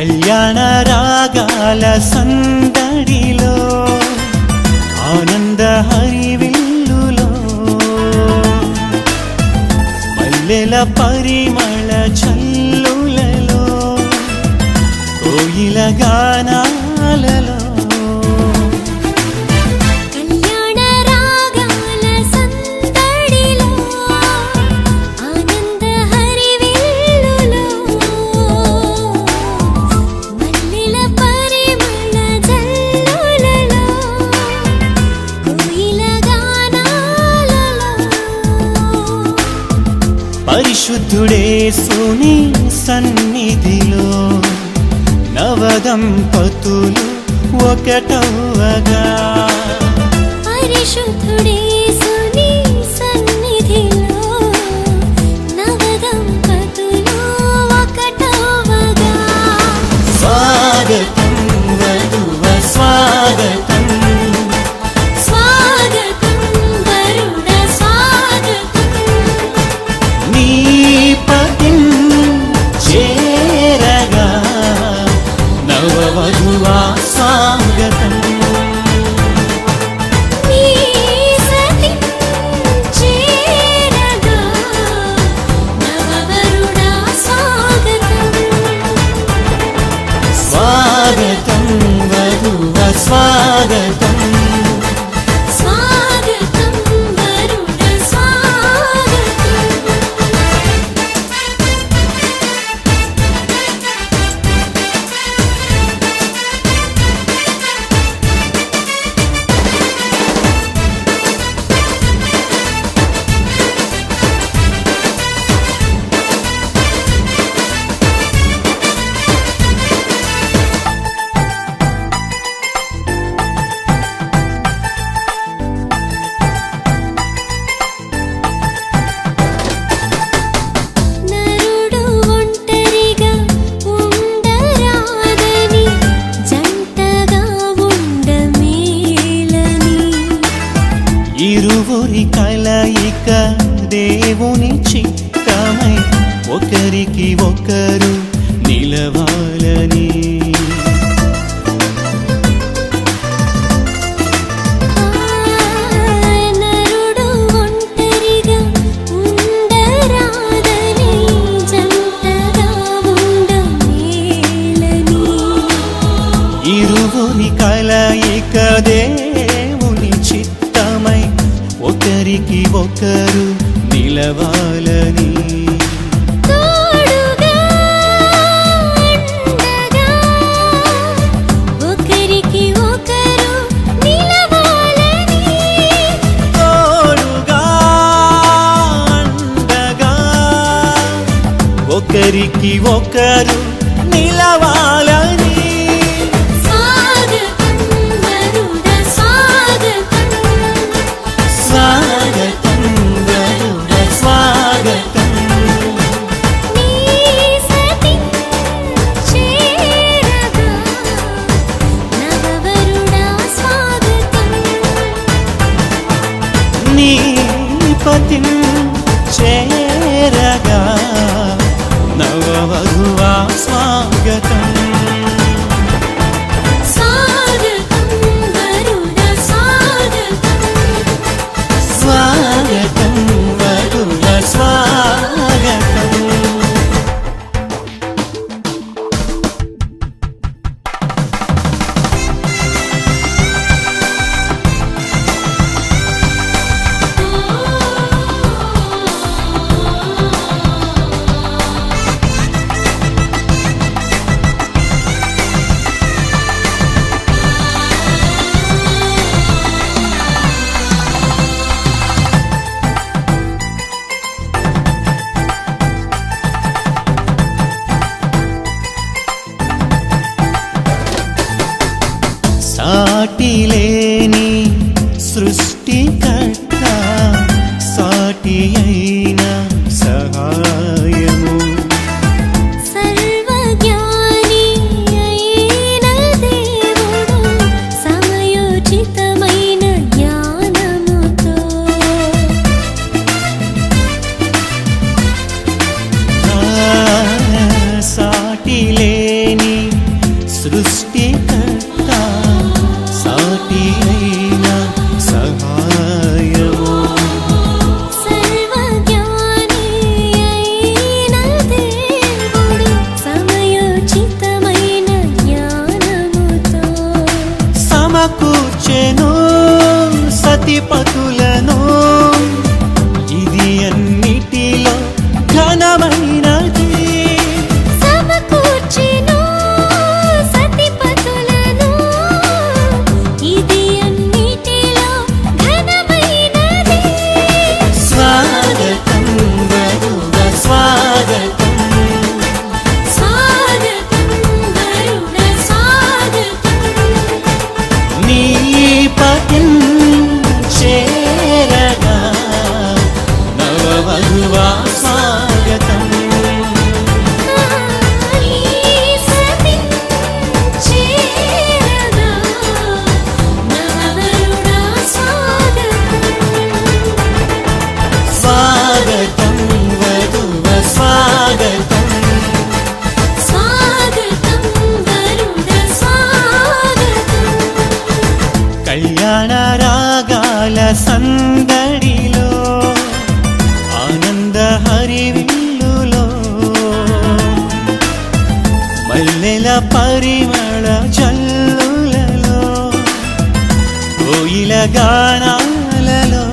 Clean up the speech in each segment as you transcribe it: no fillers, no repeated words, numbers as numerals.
కళ్యాణ రాగాల సందడిలో ఆనంద హరివిల్లులో మల్లెల పరిమళ చల్లులలో కోయిల గానాలలో పరిశుద్ధుడేసుని సన్నిధిలో నవదంపతులు ఒకటవగా పరిశుద్ధుడేసుని సన్నిధిలో నవదంపతులు ఒకటవగా స్వాగతం వధువ స్వాగతం వధువా స్వాగతం నీ సతి చేరగా నవవరుడా స్వాగతం స్వాగతం వధువ స్వాగతం స్వాగతం వరుడ స్వాగతం ఇరువురి కలయిక దేవుని చిత్తమై ఒకరికి ఒకరు నిలవాలని నరుడు ఒంటరిగా ఉండరాదని జంటగా ఉండమేలని ఇరువురి కలయిక దేవుని చిత్తమై ఒకరికి ఒకరు నిలవాలని తోడుగా ఉండగా ఒకరికి ఒకరు నిలవాలని తోడుగా ఉండగా ఒకరికి ఒకరు నిలవాలని స్వాగతం వరుడ స్వాగతం స్వాగతం వరుడ స్వాగతం నీ సతి చేరగా నవవరుడా స్వాగతం నీ పతిం చేరగా నవవధువా స్వాగతం స్వాగతం వరుడ స్వాగతం స్వాగతం వధువ స్వాగతం సతిపతులను ఇది అన్నిటిలో ఘనమైనది. సమకూర్చెను సతిపతులను ఇది అన్నిటిలో ఘనమైనది. స్వాగతం వరుణ స్వాగతం, స్వాగతం వరుణ స్వాగతం. నీ పతిన్ చేరగా నవవధువా స్వాగతం. నీ సతిన్ చేరగా నవవరుడా స్వాగతం. స్వాగతం వధువ స్వాగతం, స్వాగతం వరుణ స్వాగతం. కళ్యాణ రాగాల సందడిలో ఆనంద హరివిల్లులో మల్లెల పరిమళ జల్లులలో కోయిల గానాలలో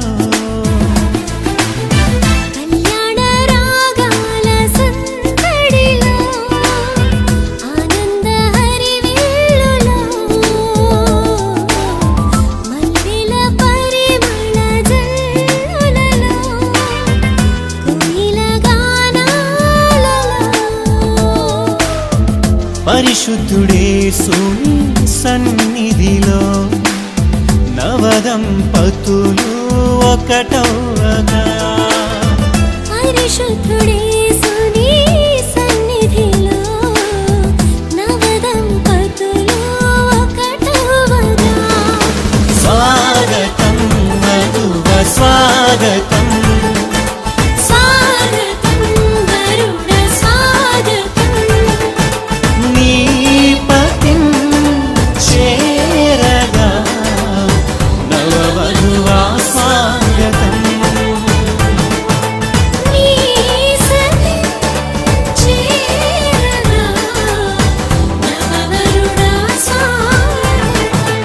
కళ్యాణ రాగాల సందడిలో ఆనంద హరివిల్లులో మల్లెల పరిమళ జల్లులలో కోయిల గానాలలో పరిశుద్ధుడేసుని సన్నిధిలో నవదంపతులు ఒకటవగా. పరిశుద్ధుడేసుని సన్నిధిలో నవదంపతులు ఒకటవగా. స్వాగతం వధువ స్వాగతం, స్వాగతం వరుణ స్వాగతం. నీ పతిన్ చేరగా నవవధువా స్వాగతం. నీ సతిన్ చేరగా నవవరుడా స్వాగతం.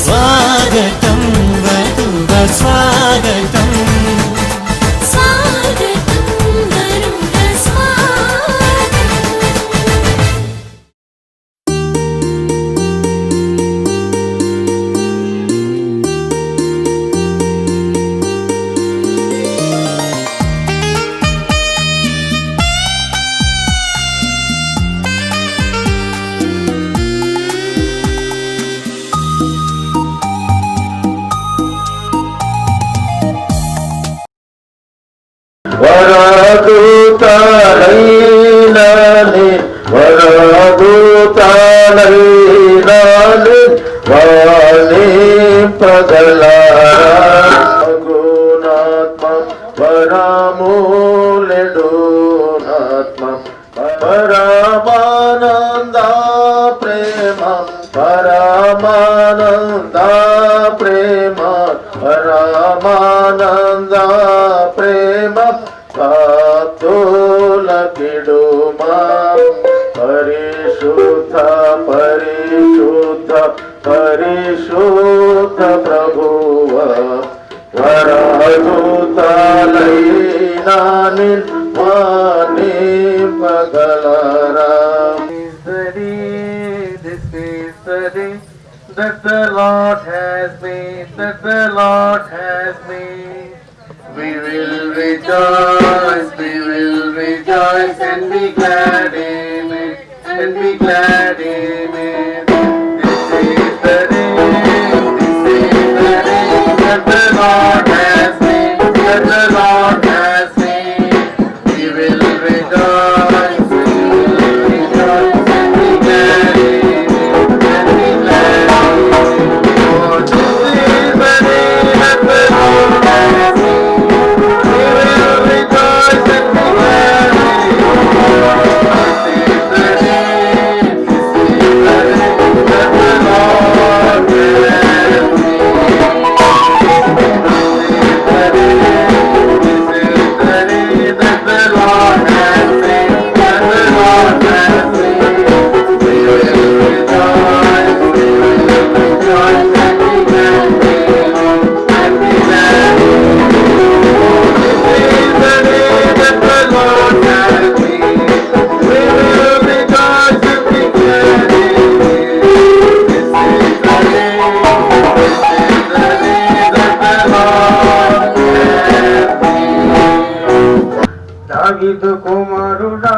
స్వాగతం వధువ స్వాగతం, స్వాగతం వరుణ స్వాగతం. వరదూతలైనని వరదూతలైనని వాణి ప్రజలాగుణాత్మ పరమూలెడునాత్మ పరమానంద ప్రేమ పరమానంద ప్రేమ పరమానంద ప్రేమ పాతుల కిడుమా పరిశుద్ధ పరిశుద్ధ పరిశుద్ధ ప్రభువ వరదూతలైనాని వాణి పగలరా. This is the day that the Lord has made, that the Lord has made. We will rejoice and be glad in it, and be glad in it. This is the day that the Lord has made, that the Lord has made. We will rejoice and be glad in it, and be glad in it. For this is the day that the Lord has made. We will rejoice and be glad in it. This is the day కుమారుడా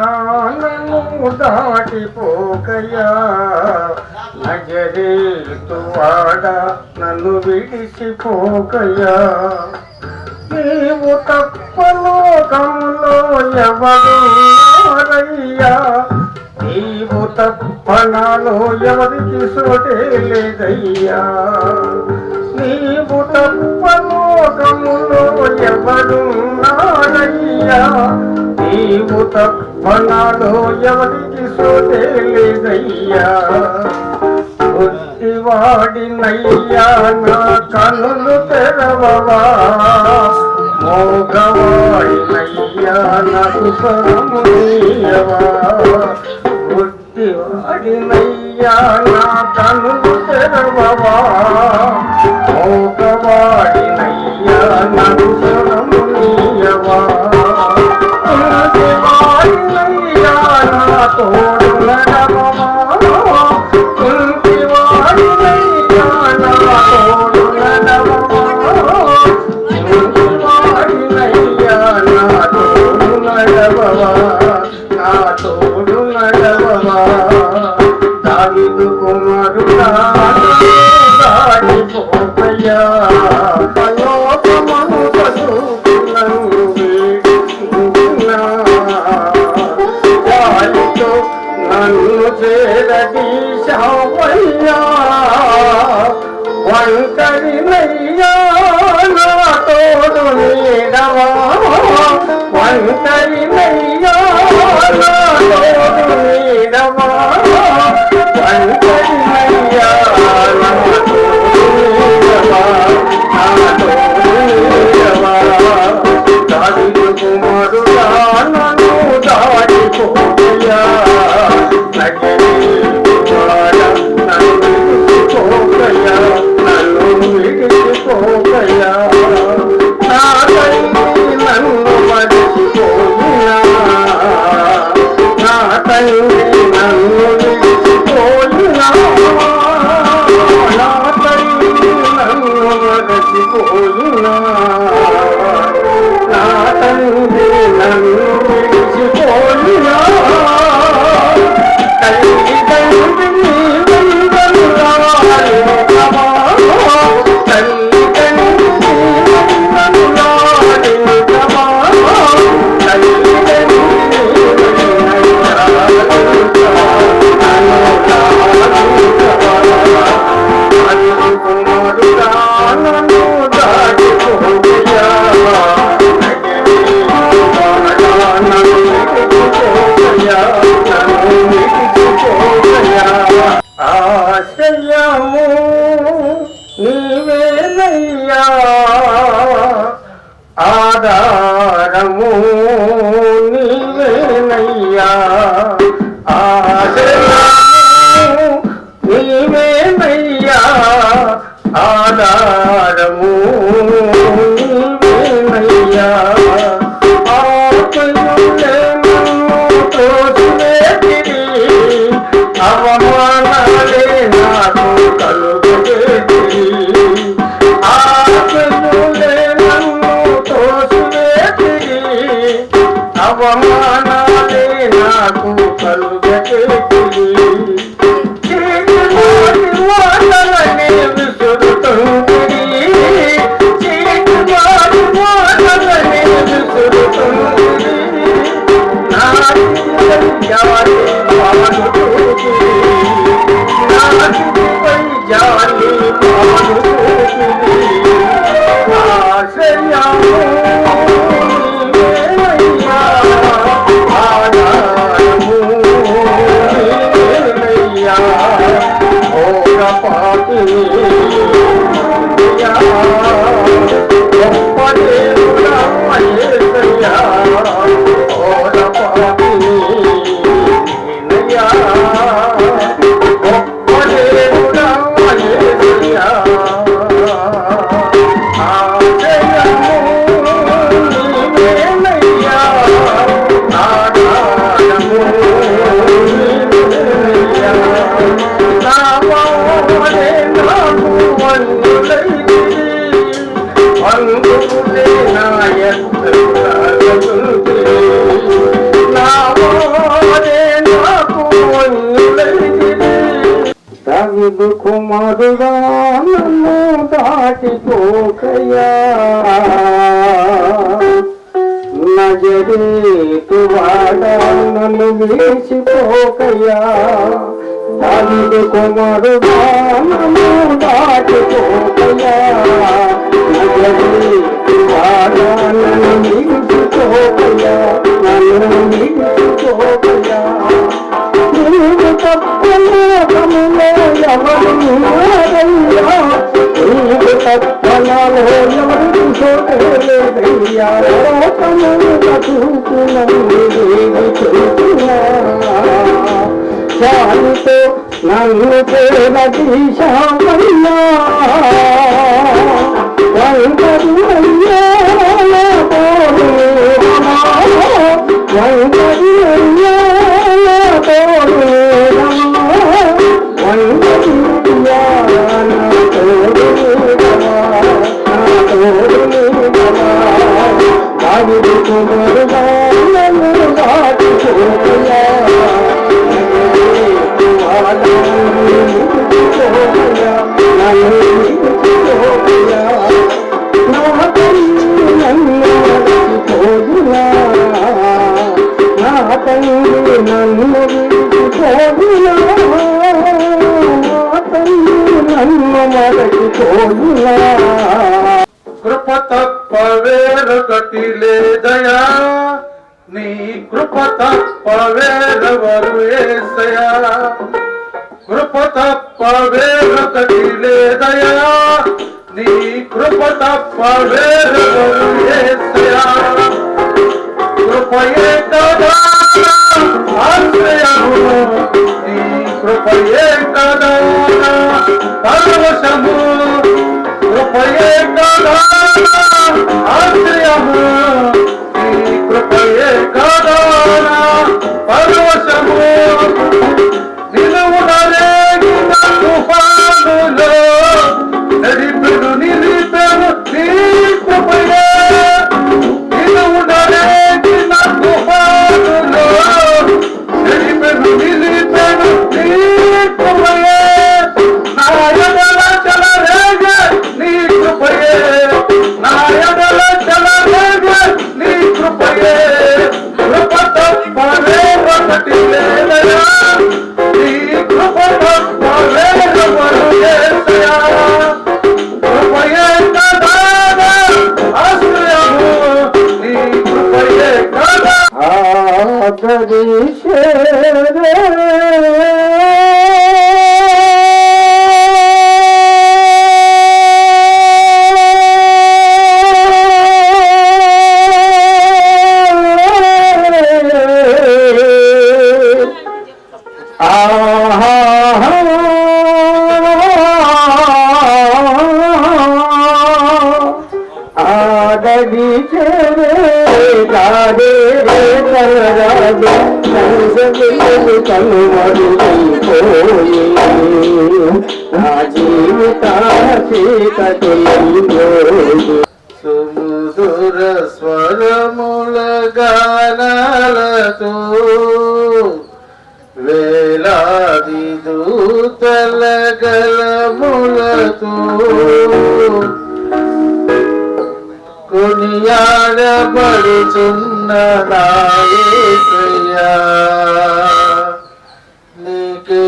నన్ను దాటిపోకయ్యా నజరేతువాడ నన్ను విడిచిపోకయ్యా నీవు తప్ప లోకములో ఎవరున్నారయ్యా నీవు తప్ప నాలో ఎవరికి సోటే లేదయ్యా నీవు తప్ప లోకములో ఎవరున్నారయ్యా నీవు తప్ప నాలో ఎవరికి సోటే లేదయ్యా బుద్ధివాడినయ్యా నా కనులు తెరవవా మోగవాడినయ్యా నాకు స్వరము నీయవా బుద్ధివాడినయ్యా నా కనులు తెరవవా మోగవాడినయ్యా నాకు స్వరము నీయవా బుద్ధివాడినయ్యా నా తోడు నడవవా దావీదు కుమారుడా దాటిపోకయ్యా లోకమును పశువులను వేడుకున్నా నన్ను చేరదీశావయ్యా ఒంటరినయ్యా నా తోడు నీడవా ఒంటరినయ్యా నా తోడు నీడవా ఒంటరినయ్యా నా తోడు నీడవా నా తోడు నీడవా దావీదు కుమారుడా నన్ను దాటిపోకయ్యా నన్ను విడిచిపోకయ్యా నా తండ్రి నన్ను మరిచిపోయినా నా తండ్రి నన్ను విడిచిపోయినా నా తండ్రి నన్ను మరిచిపోయినా నా తండ్రి నన్ను విడిచిపోయినా తల్లి తండ్రి ఆశ్రయము నీవేనయ్యా ఆధారము నీవేనయ్యా ఆశ్రయము నీవేనయ్యా ఆధారము నీవేనయ్యా అవమానాలే నాకు కలుగుతుంది ఆశలులే నన్ను తోసివేతిరి అవమానాలే నాకు కలుగుతుంది చీకటి మాటలని విసురుతుంది చీకటి మాటలని విసురుతుంది నా జాలి జాలి ఆశ్రయము నీవేనయ్యా ఆధారము నీవేనయ్యా ఓర పాపిని గొప్ప దేవుడా యేసయ్యా ఓర పాపిని దావీదు కుమారుడా నన్ను దాటిపోకయ్యా నజరేతు వాడా నన్ను విడిచిపోకయ్యా దావీదు కుమారుడా నన్ను దాటిపోకయ్యా నజరేతు వాడా నన్ను విడిచిపోకయ్యా నన్ను విడిచిపోకయ్యా నీవు తప్పలోకములో ఎవరు ఉన్నారయ్యా నీవు తప్పలలో ఎవరు చూడలేదయ్యా లోకముల చూపునన్ను ఏమి చూసినా చాలుతో నన్ను చేరదీశామయ్యా వంకరియయ్యా వంకరియయ్యా కృప తప్ప వేరొకటి లేదయా నీ కృప తప్ప వేరెవరు యేసయ్యా కృప తప్ప వేరొకటి లేదయా నీ కృప తప్ప వేరెవరు యేసయ్యా కృపయే కదా ఆశ్రయము నీ కృపయే కదా పరవశము కృపయే కదా ఆశ్రయము నీ కృపయే కదా పరవశము నిలువునరేగిన తుఫానులో నడిపెను నిలిపెను నీ కృపయే నిలువునరేగిన తుఫానులో నడిపెను నిలిపెను నీ కృపయే నా ఎడల చెలరేగే నీ కృపయే నా ఎడల చెలరేగే నీ కృపయే కృప తప్ప వేరొకటి లేదయా నీ కృప తప్ప వేరెవరు యేసయ్యా కృపయే కదా ఆశ్రయము నీ కృపయే కదా సుమధుర స్వరముల గానాలతో వేలాది దూతల గలములతో కొనియాడబడుచున్న నా యేసయ్యా నీకే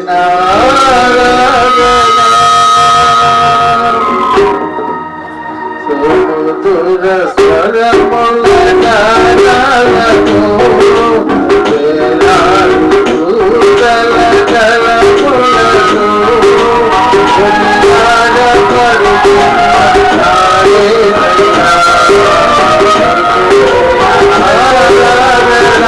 నా ఆరాధన సుమధుర స్వరముల గానాలతో వేలాది దూతల గలములతో కొనియాడబడుచున్న నా యేసయ్యా ఆరాధన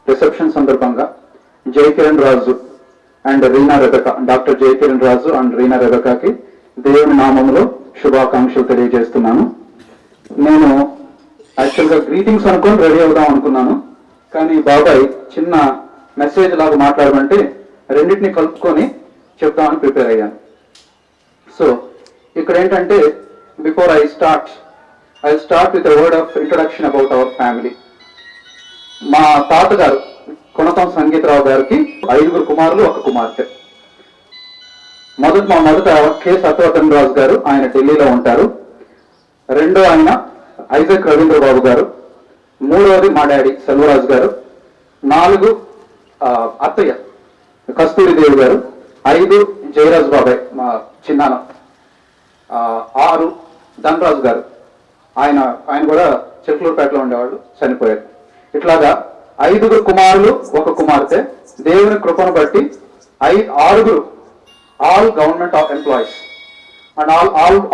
రిసెప్షన్ సందర్భంగా Jayakiran Raju and Reena Rebecca, doctor Jayakiran Raju and Reena రెబెకాకి దేవుని నామములో శుభాకాంక్షలు తెలియజేస్తున్నాను. నేను యాక్చువల్గా గ్రీటింగ్స్ అనుకొని రెడీ అవుదాం అనుకున్నాను, కానీ బాబాయ్ చిన్న మెసేజ్ లాగా మాట్లాడమంటే రెండింటిని కలుపుకొని చెప్దామని ప్రిపేర్ అయ్యాను. సో ఇక్కడ ఏంటంటే before I start with word of introduction about our family. మా తాతగారు కొనతం సంగీతరావు గారికి 5 కుమారులు 1 కుమార్తె. మా మొదట కె సత్యవర్ధన్ రాజు గారు, ఆయన ఢిల్లీలో ఉంటారు. రెండో ఆయన ఐజక్ రవీంద్రబాబు గారు. మూడవది మా డాడీ సెల్వరాజు గారు. 4 అత్తయ్య కస్తూరిదేవి గారు. 5 జయరాజు బాబాయ్ మా చిన్నాన్న. 6 ధనరాజు గారు, ఆయన కూడా చిలకలూరుపేటలో ఉండేవాళ్ళు, చనిపోయారు. ఇట్లాగా 5 కుమారులు 1 కుమార్తె. దేవుని కృపను బట్టి 6 all government employees and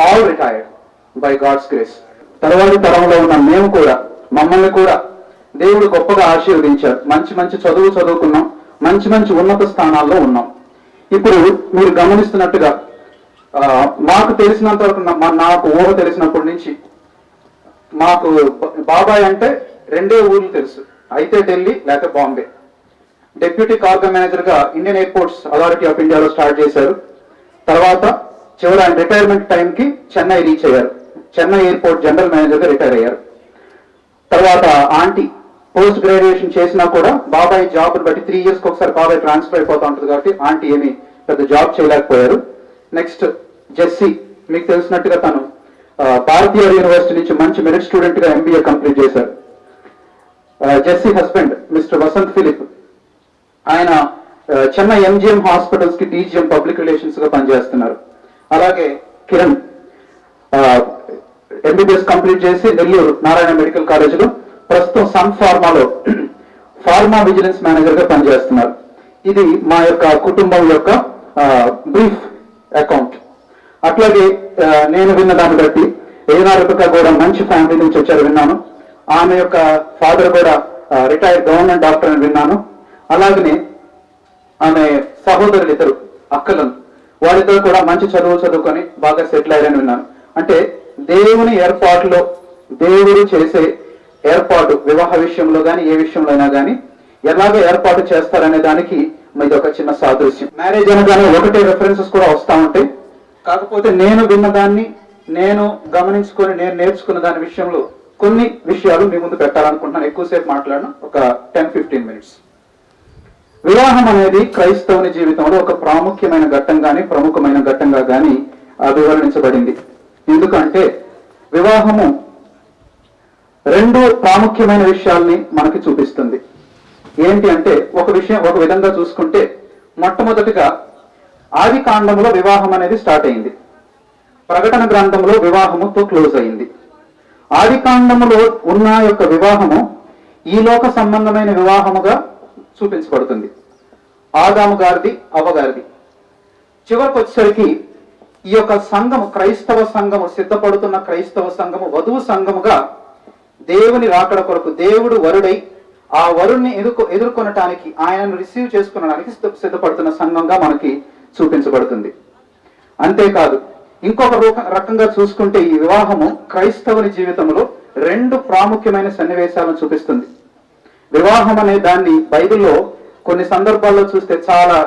all retired by God's grace. తర్వాతి తరంలో ఉన్న మేము కూడా, మమ్మల్ని కూడా దేవుడు గొప్పగా ఆశీర్వదించారు. మంచి చదువు చదువుకున్నాం, మంచి ఉన్నత స్థానాల్లో ఉన్నాం. ఇప్పుడు మీరు గమనిస్తున్నట్టుగా మాకు తెలిసినంత వరకు, నాకు ఊహ తెలిసినప్పటి నుంచి మాకు బాబాయ్ అంటే 2 ఊర్లు తెలుసు, అయితే ఢిల్లీ లేకపోతే బాంబే. డెప్యూటీ కార్గో మేనేజర్ గా ఇండియన్ ఎయిర్పోర్ట్స్ అథారిటీ ఆఫ్ ఇండియాలో స్టార్ట్ చేశారు. తర్వాత చివరి ఆయన రిటైర్మెంట్ టైంకి చెన్నై రీచ్ అయ్యారు. చెన్నై ఎయిర్పోర్ట్ జనరల్ మేనేజర్ గా రిటైర్ అయ్యారు. తర్వాత ఆంటీ పోస్ట్ గ్రాడ్యుయేషన్ చేసినా కూడా బాబాయ్ జాబ్ బట్టి 3 years ఒకసారి బాబాయ్ ట్రాన్స్ఫర్ అయిపోతా ఉంటుంది కాబట్టి ఆంటీ ఏమి పెద్ద జాబ్ చేయలేకపోయారు. నెక్స్ట్ జెస్సీ, మీకు తెలిసినట్టుగా తను భారతీయ యూనివర్సిటీ నుంచి మంచి మెరిట్ స్టూడెంట్ గా MBA కంప్లీట్ చేశారు. Jessie husband mister Vasanth Philip, ఆయన చెన్నై MGM హాస్పిటల్స్ కి TGM పబ్లిక్ రిలేషన్స్ గా పనిచేస్తున్నారు. అలాగే కిరణ్ MBBS కంప్లీట్ చేసి నెల్లూరు నారాయణ మెడికల్ కాలేజీలో ప్రస్తుతం సన్ ఫార్మాలో ఫార్మా విజిలెన్స్ మేనేజర్ గా పనిచేస్తున్నారు. ఇది మా యొక్క కుటుంబం యొక్క బ్రీఫ్ అకౌంట్. అట్లాగే నేను విన్న దాన్ని బట్టి ఏనారక కూడా మంచి ఫ్యామిలీ నుంచి వచ్చారు విన్నాను. ఆమె యొక్క ఫాదర్ కూడా రిటైర్డ్ గవర్నమెంట్ డాక్టర్ అని విన్నాను. అలాగనే ఆమె సహోదరులు 2 అక్కలను, వాళ్ళిద్దరు కూడా మంచి చదువుకొని బాగా సెటిల్ అయ్యారని విన్నాను. అంటే దేవుని ఏర్పాటులో, దేవుడు చేసే ఏర్పాటు వివాహ విషయంలో కానీ ఏ విషయంలో అయినా కానీ ఎలాగ ఏర్పాటు చేస్తారనే దానికి ఇది ఒక చిన్న సాదృశ్యం. మ్యారేజ్ అనగానే ఒకటే రెఫరెన్సెస్ కూడా వస్తూ ఉంటాయి. కాకపోతే నేను విన్నదాన్ని, నేను గమనించుకొని, నేను నేర్చుకున్న దాని విషయంలో కొన్ని విషయాలు మీ ముందు పెట్టాలనుకుంటున్నాను. ఎక్కువసేపు మాట్లాడను, ఒక 10-15 minutes. వివాహం అనేది క్రైస్తవుని జీవితంలో ఒక ప్రాముఖ్యమైన ఘట్టంగాని ప్రముఖమైన ఘట్టంగా గాని వివరించబడింది. ఎందుకంటే వివాహము 2 ప్రాముఖ్యమైన విషయాల్ని మనకి చూపిస్తుంది. ఏంటి అంటే ఒక విధంగా చూసుకుంటే మొట్టమొదటిగా ఆది కాండంలో వివాహం అనేది స్టార్ట్ అయింది. ప్రకటన గ్రంథంలో వివాహముతో క్లోజ్ అయింది. ఆది కాండములో ఉన్న యొక్క వివాహము ఈ లోక సంబంధమైన వివాహముగా చూపించబడుతుంది. ఆదాము గారిది, అవ్వ గారిది. చివరికి వచ్చేసరికి ఈ యొక్క సంఘము, క్రైస్తవ సంఘము, సిద్ధపడుతున్న క్రైస్తవ సంఘము వధువు సంఘముగా దేవుని రాకడ కొరకు దేవుడు వరుడై ఆ వరుణ్ణి ఎదుర్కొనటానికి, ఆయనను రిసీవ్ చేసుకునడానికి సిద్ధపడుతున్న సంఘంగా మనకి చూపించబడుతుంది. అంతేకాదు ఇంకొక రకంగా చూసుకుంటే ఈ వివాహము క్రైస్తవుని జీవితంలో 2 ప్రాముఖ్యమైన సన్నివేశాలను చూపిస్తుంది. వివాహం అనే దాన్ని బైబిల్లో కొన్ని సందర్భాల్లో చూస్తే చాలా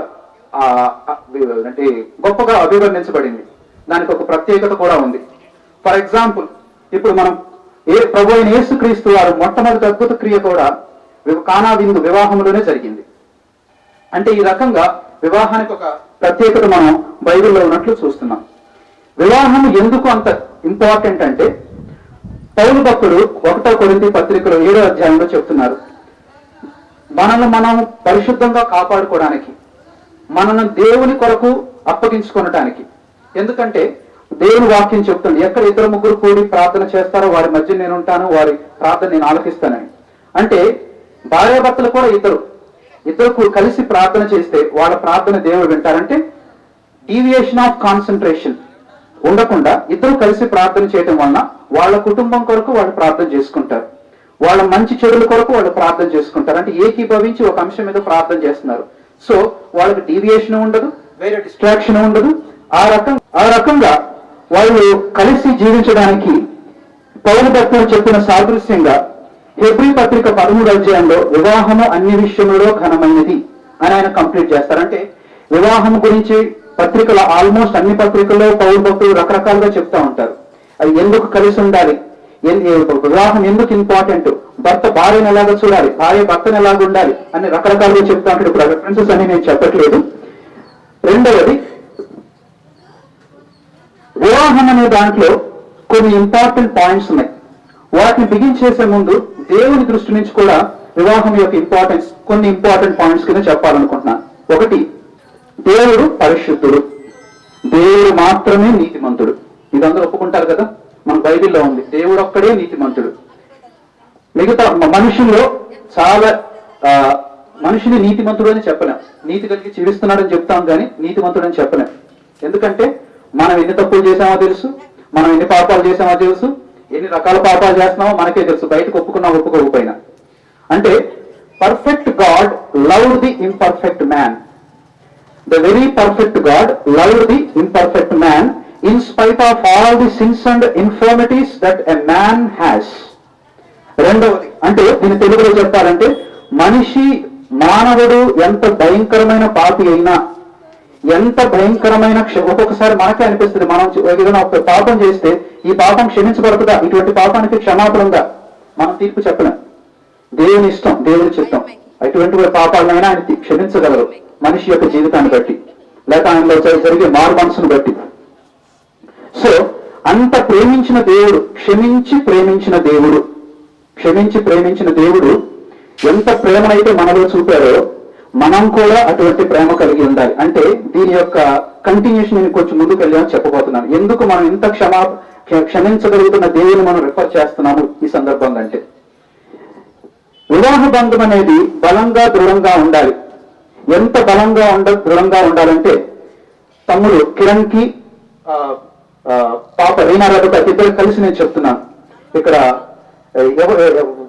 అంటే గొప్పగా అభివర్ణించబడింది. దానికి ఒక ప్రత్యేకత కూడా ఉంది. ఫర్ ఎగ్జాంపుల్, ఇప్పుడు మనం ప్రభు అయిన యేసుక్రీస్తు వారు మొట్టమొదటి అద్భుత క్రియ కూడా కానా విందు వివాహంలోనే జరిగింది. అంటే ఈ రకంగా వివాహానికి ఒక ప్రత్యేకత మనం బైబిల్లో ఉన్నట్లు చూస్తున్నాం. వివాహం ఎందుకు అంత ఇంపార్టెంట్ అంటే పౌలు భక్తుడు 1 కొరింథీ పత్రికలో 7వ అధ్యాయంలో చెప్తున్నారు, మనల్ని మనం పరిశుద్ధంగా కాపాడుకోవడానికి, మనల్ని దేవుని కొరకు అప్పగించుకొనటానికి. ఎందుకంటే దేవుని వాక్యం చెప్తుంది, ఎక్కడ ఇద్దరు ముగ్గురు కూడి ప్రార్థన చేస్తారో వారి మధ్య నేను ఉంటాను, వారి ప్రార్థన నేను ఆలకిస్తానని. అంటే భార్యాభర్తలు కూడా ఇద్దరు కలిసి ప్రార్థన చేస్తే వాళ్ళ ప్రార్థన దేవుడు వింటారంటే డీవియేషన్ ఆఫ్ కాన్సన్ట్రేషన్ ఉండకుండా ఇద్దరు కలిసి ప్రార్థన చేయడం వలన వాళ్ళ కుటుంబం కొరకు వాళ్ళు ప్రార్థన చేసుకుంటారు, వాళ్ళ మంచి చెడుల కొరకు వాళ్ళు ప్రార్థన చేసుకుంటారు. అంటే ఏకీభవించి ఒక అంశం మీద ప్రార్థన చేస్తున్నారు. సో వాళ్ళకి డీవియేషన్ ఉండదు, వేరే డిస్ట్రాక్షన్ ఉండదు. ఆ రకంగా వాళ్ళు కలిసి జీవించడానికి పౌలు భక్తులు చెప్పిన సాదృశ్యంగా హెబ్రీ పత్రిక 13వ అధ్యాయంలో వివాహము అన్ని విషయములలో ఘనమైనది అని ఆయన కంప్లీట్ చేస్తారు. అంటే వివాహం గురించి పత్రికల ఆల్మోస్ట్ అన్ని పత్రికల్లో పౌరు భక్తులు రకరకాలుగా చెప్తా ఉంటారు. అది ఎందుకు కలిసి ఉండాలి, వివాహం ఎందుకు ఇంపార్టెంట్, భర్త భార్యను ఎలాగ చూడాలి, భార్య భర్తను ఎలాగ ఉండాలి అని రకరకాలుగా చెప్తా ఉంటాడు. ఇప్పుడు రెఫరెన్సెస్ అని నేను చెప్పట్లేదు. రెండవది, వివాహం అనే దాంట్లో కొన్ని ఇంపార్టెంట్ పాయింట్స్ ఉన్నాయి. వాటిని బిగించేసే ముందు దేవుని దృష్టి నుంచి కూడా వివాహం యొక్క ఇంపార్టెన్స్ కొన్ని ఇంపార్టెంట్ పాయింట్స్ కింద చెప్పాలనుకుంటున్నాను. ఒకటి, దేవుడు పరిశుద్ధుడు, దేవుడు మాత్రమే నీతిమంతుడు. ఇదందరూ ఒప్పుకుంటారు కదా, మన బైబిల్లో ఉంది, దేవుడు ఒక్కడే నీతిమంతుడు. మిగతా మనుషుల్లో చాలా మనిషిని నీతిమంతుడు అని చెప్పలేం, నీతి కలిగి జీవిస్తున్నాడని చెప్తాం కానీ నీతిమంతుడు అని చెప్పలేం. ఎందుకంటే మనం ఎన్ని తప్పులు చేసామో తెలుసు, మనం ఎన్ని పాపాలు చేసామో తెలుసు, ఎన్ని రకాల పాపాలు చేస్తున్నామో మనకే తెలుసు, బయటకు ఒప్పుకున్నా ఒప్పుకోకపోయినా. అంటే perfect God loved the imperfect man. The very perfect God loved the imperfect man in spite of all the sins and infirmities that a man has. రెండవది, అంటే దీని తెలుగులో చెప్పాలంటే మానవుడు ఎంత భయంకరమైన పాపి అయినా, ఎంత భయంకరమైన ఒక్కొక్కసారి మనకే అనిపిస్తుంది, మనం ఏదైనా ఒక పాపం చేస్తే ఈ పాపం క్షమించబడుతుందా, ఇటువంటి పాపానికి క్షమాపణ ఉందా, మనం తీర్పు చెప్పలేం. దేవుని ఇష్టం, దేవుని చిత్తం. అటువంటి పాపాలనైనా ఆయన క్షమించగలరు మనిషి యొక్క జీవితాన్ని బట్టి, లేక ఆయనలో జరిగే మారు మనసును బట్టి. సో అంత ప్రేమించిన దేవుడు, క్షమించి ప్రేమించిన దేవుడు ఎంత ప్రేమనైతే మనలో చూపారో మనం కూడా అటువంటి ప్రేమ కలిగి ఉండాలి. అంటే దీని యొక్క కంటిన్యూషన్ నేను కొంచెం ముందుకు వెళ్ళామని చెప్పబోతున్నాను. ఎందుకు మనం ఇంత క్షమించగలుగుతున్న దేవుని మనం రిఫర్ చేస్తున్నాము ఈ సందర్భంగా అంటే, వివాహ బంధం అనేది బలంగా దృఢంగా ఉండాలి. ఎంత దృఢంగా ఉండాలంటే, తమ్ముడు కిరణ్ కి పాప రీనా రఘుపతి ఇద్దరు కలిసి నేను చెప్తున్నాను. ఇక్కడ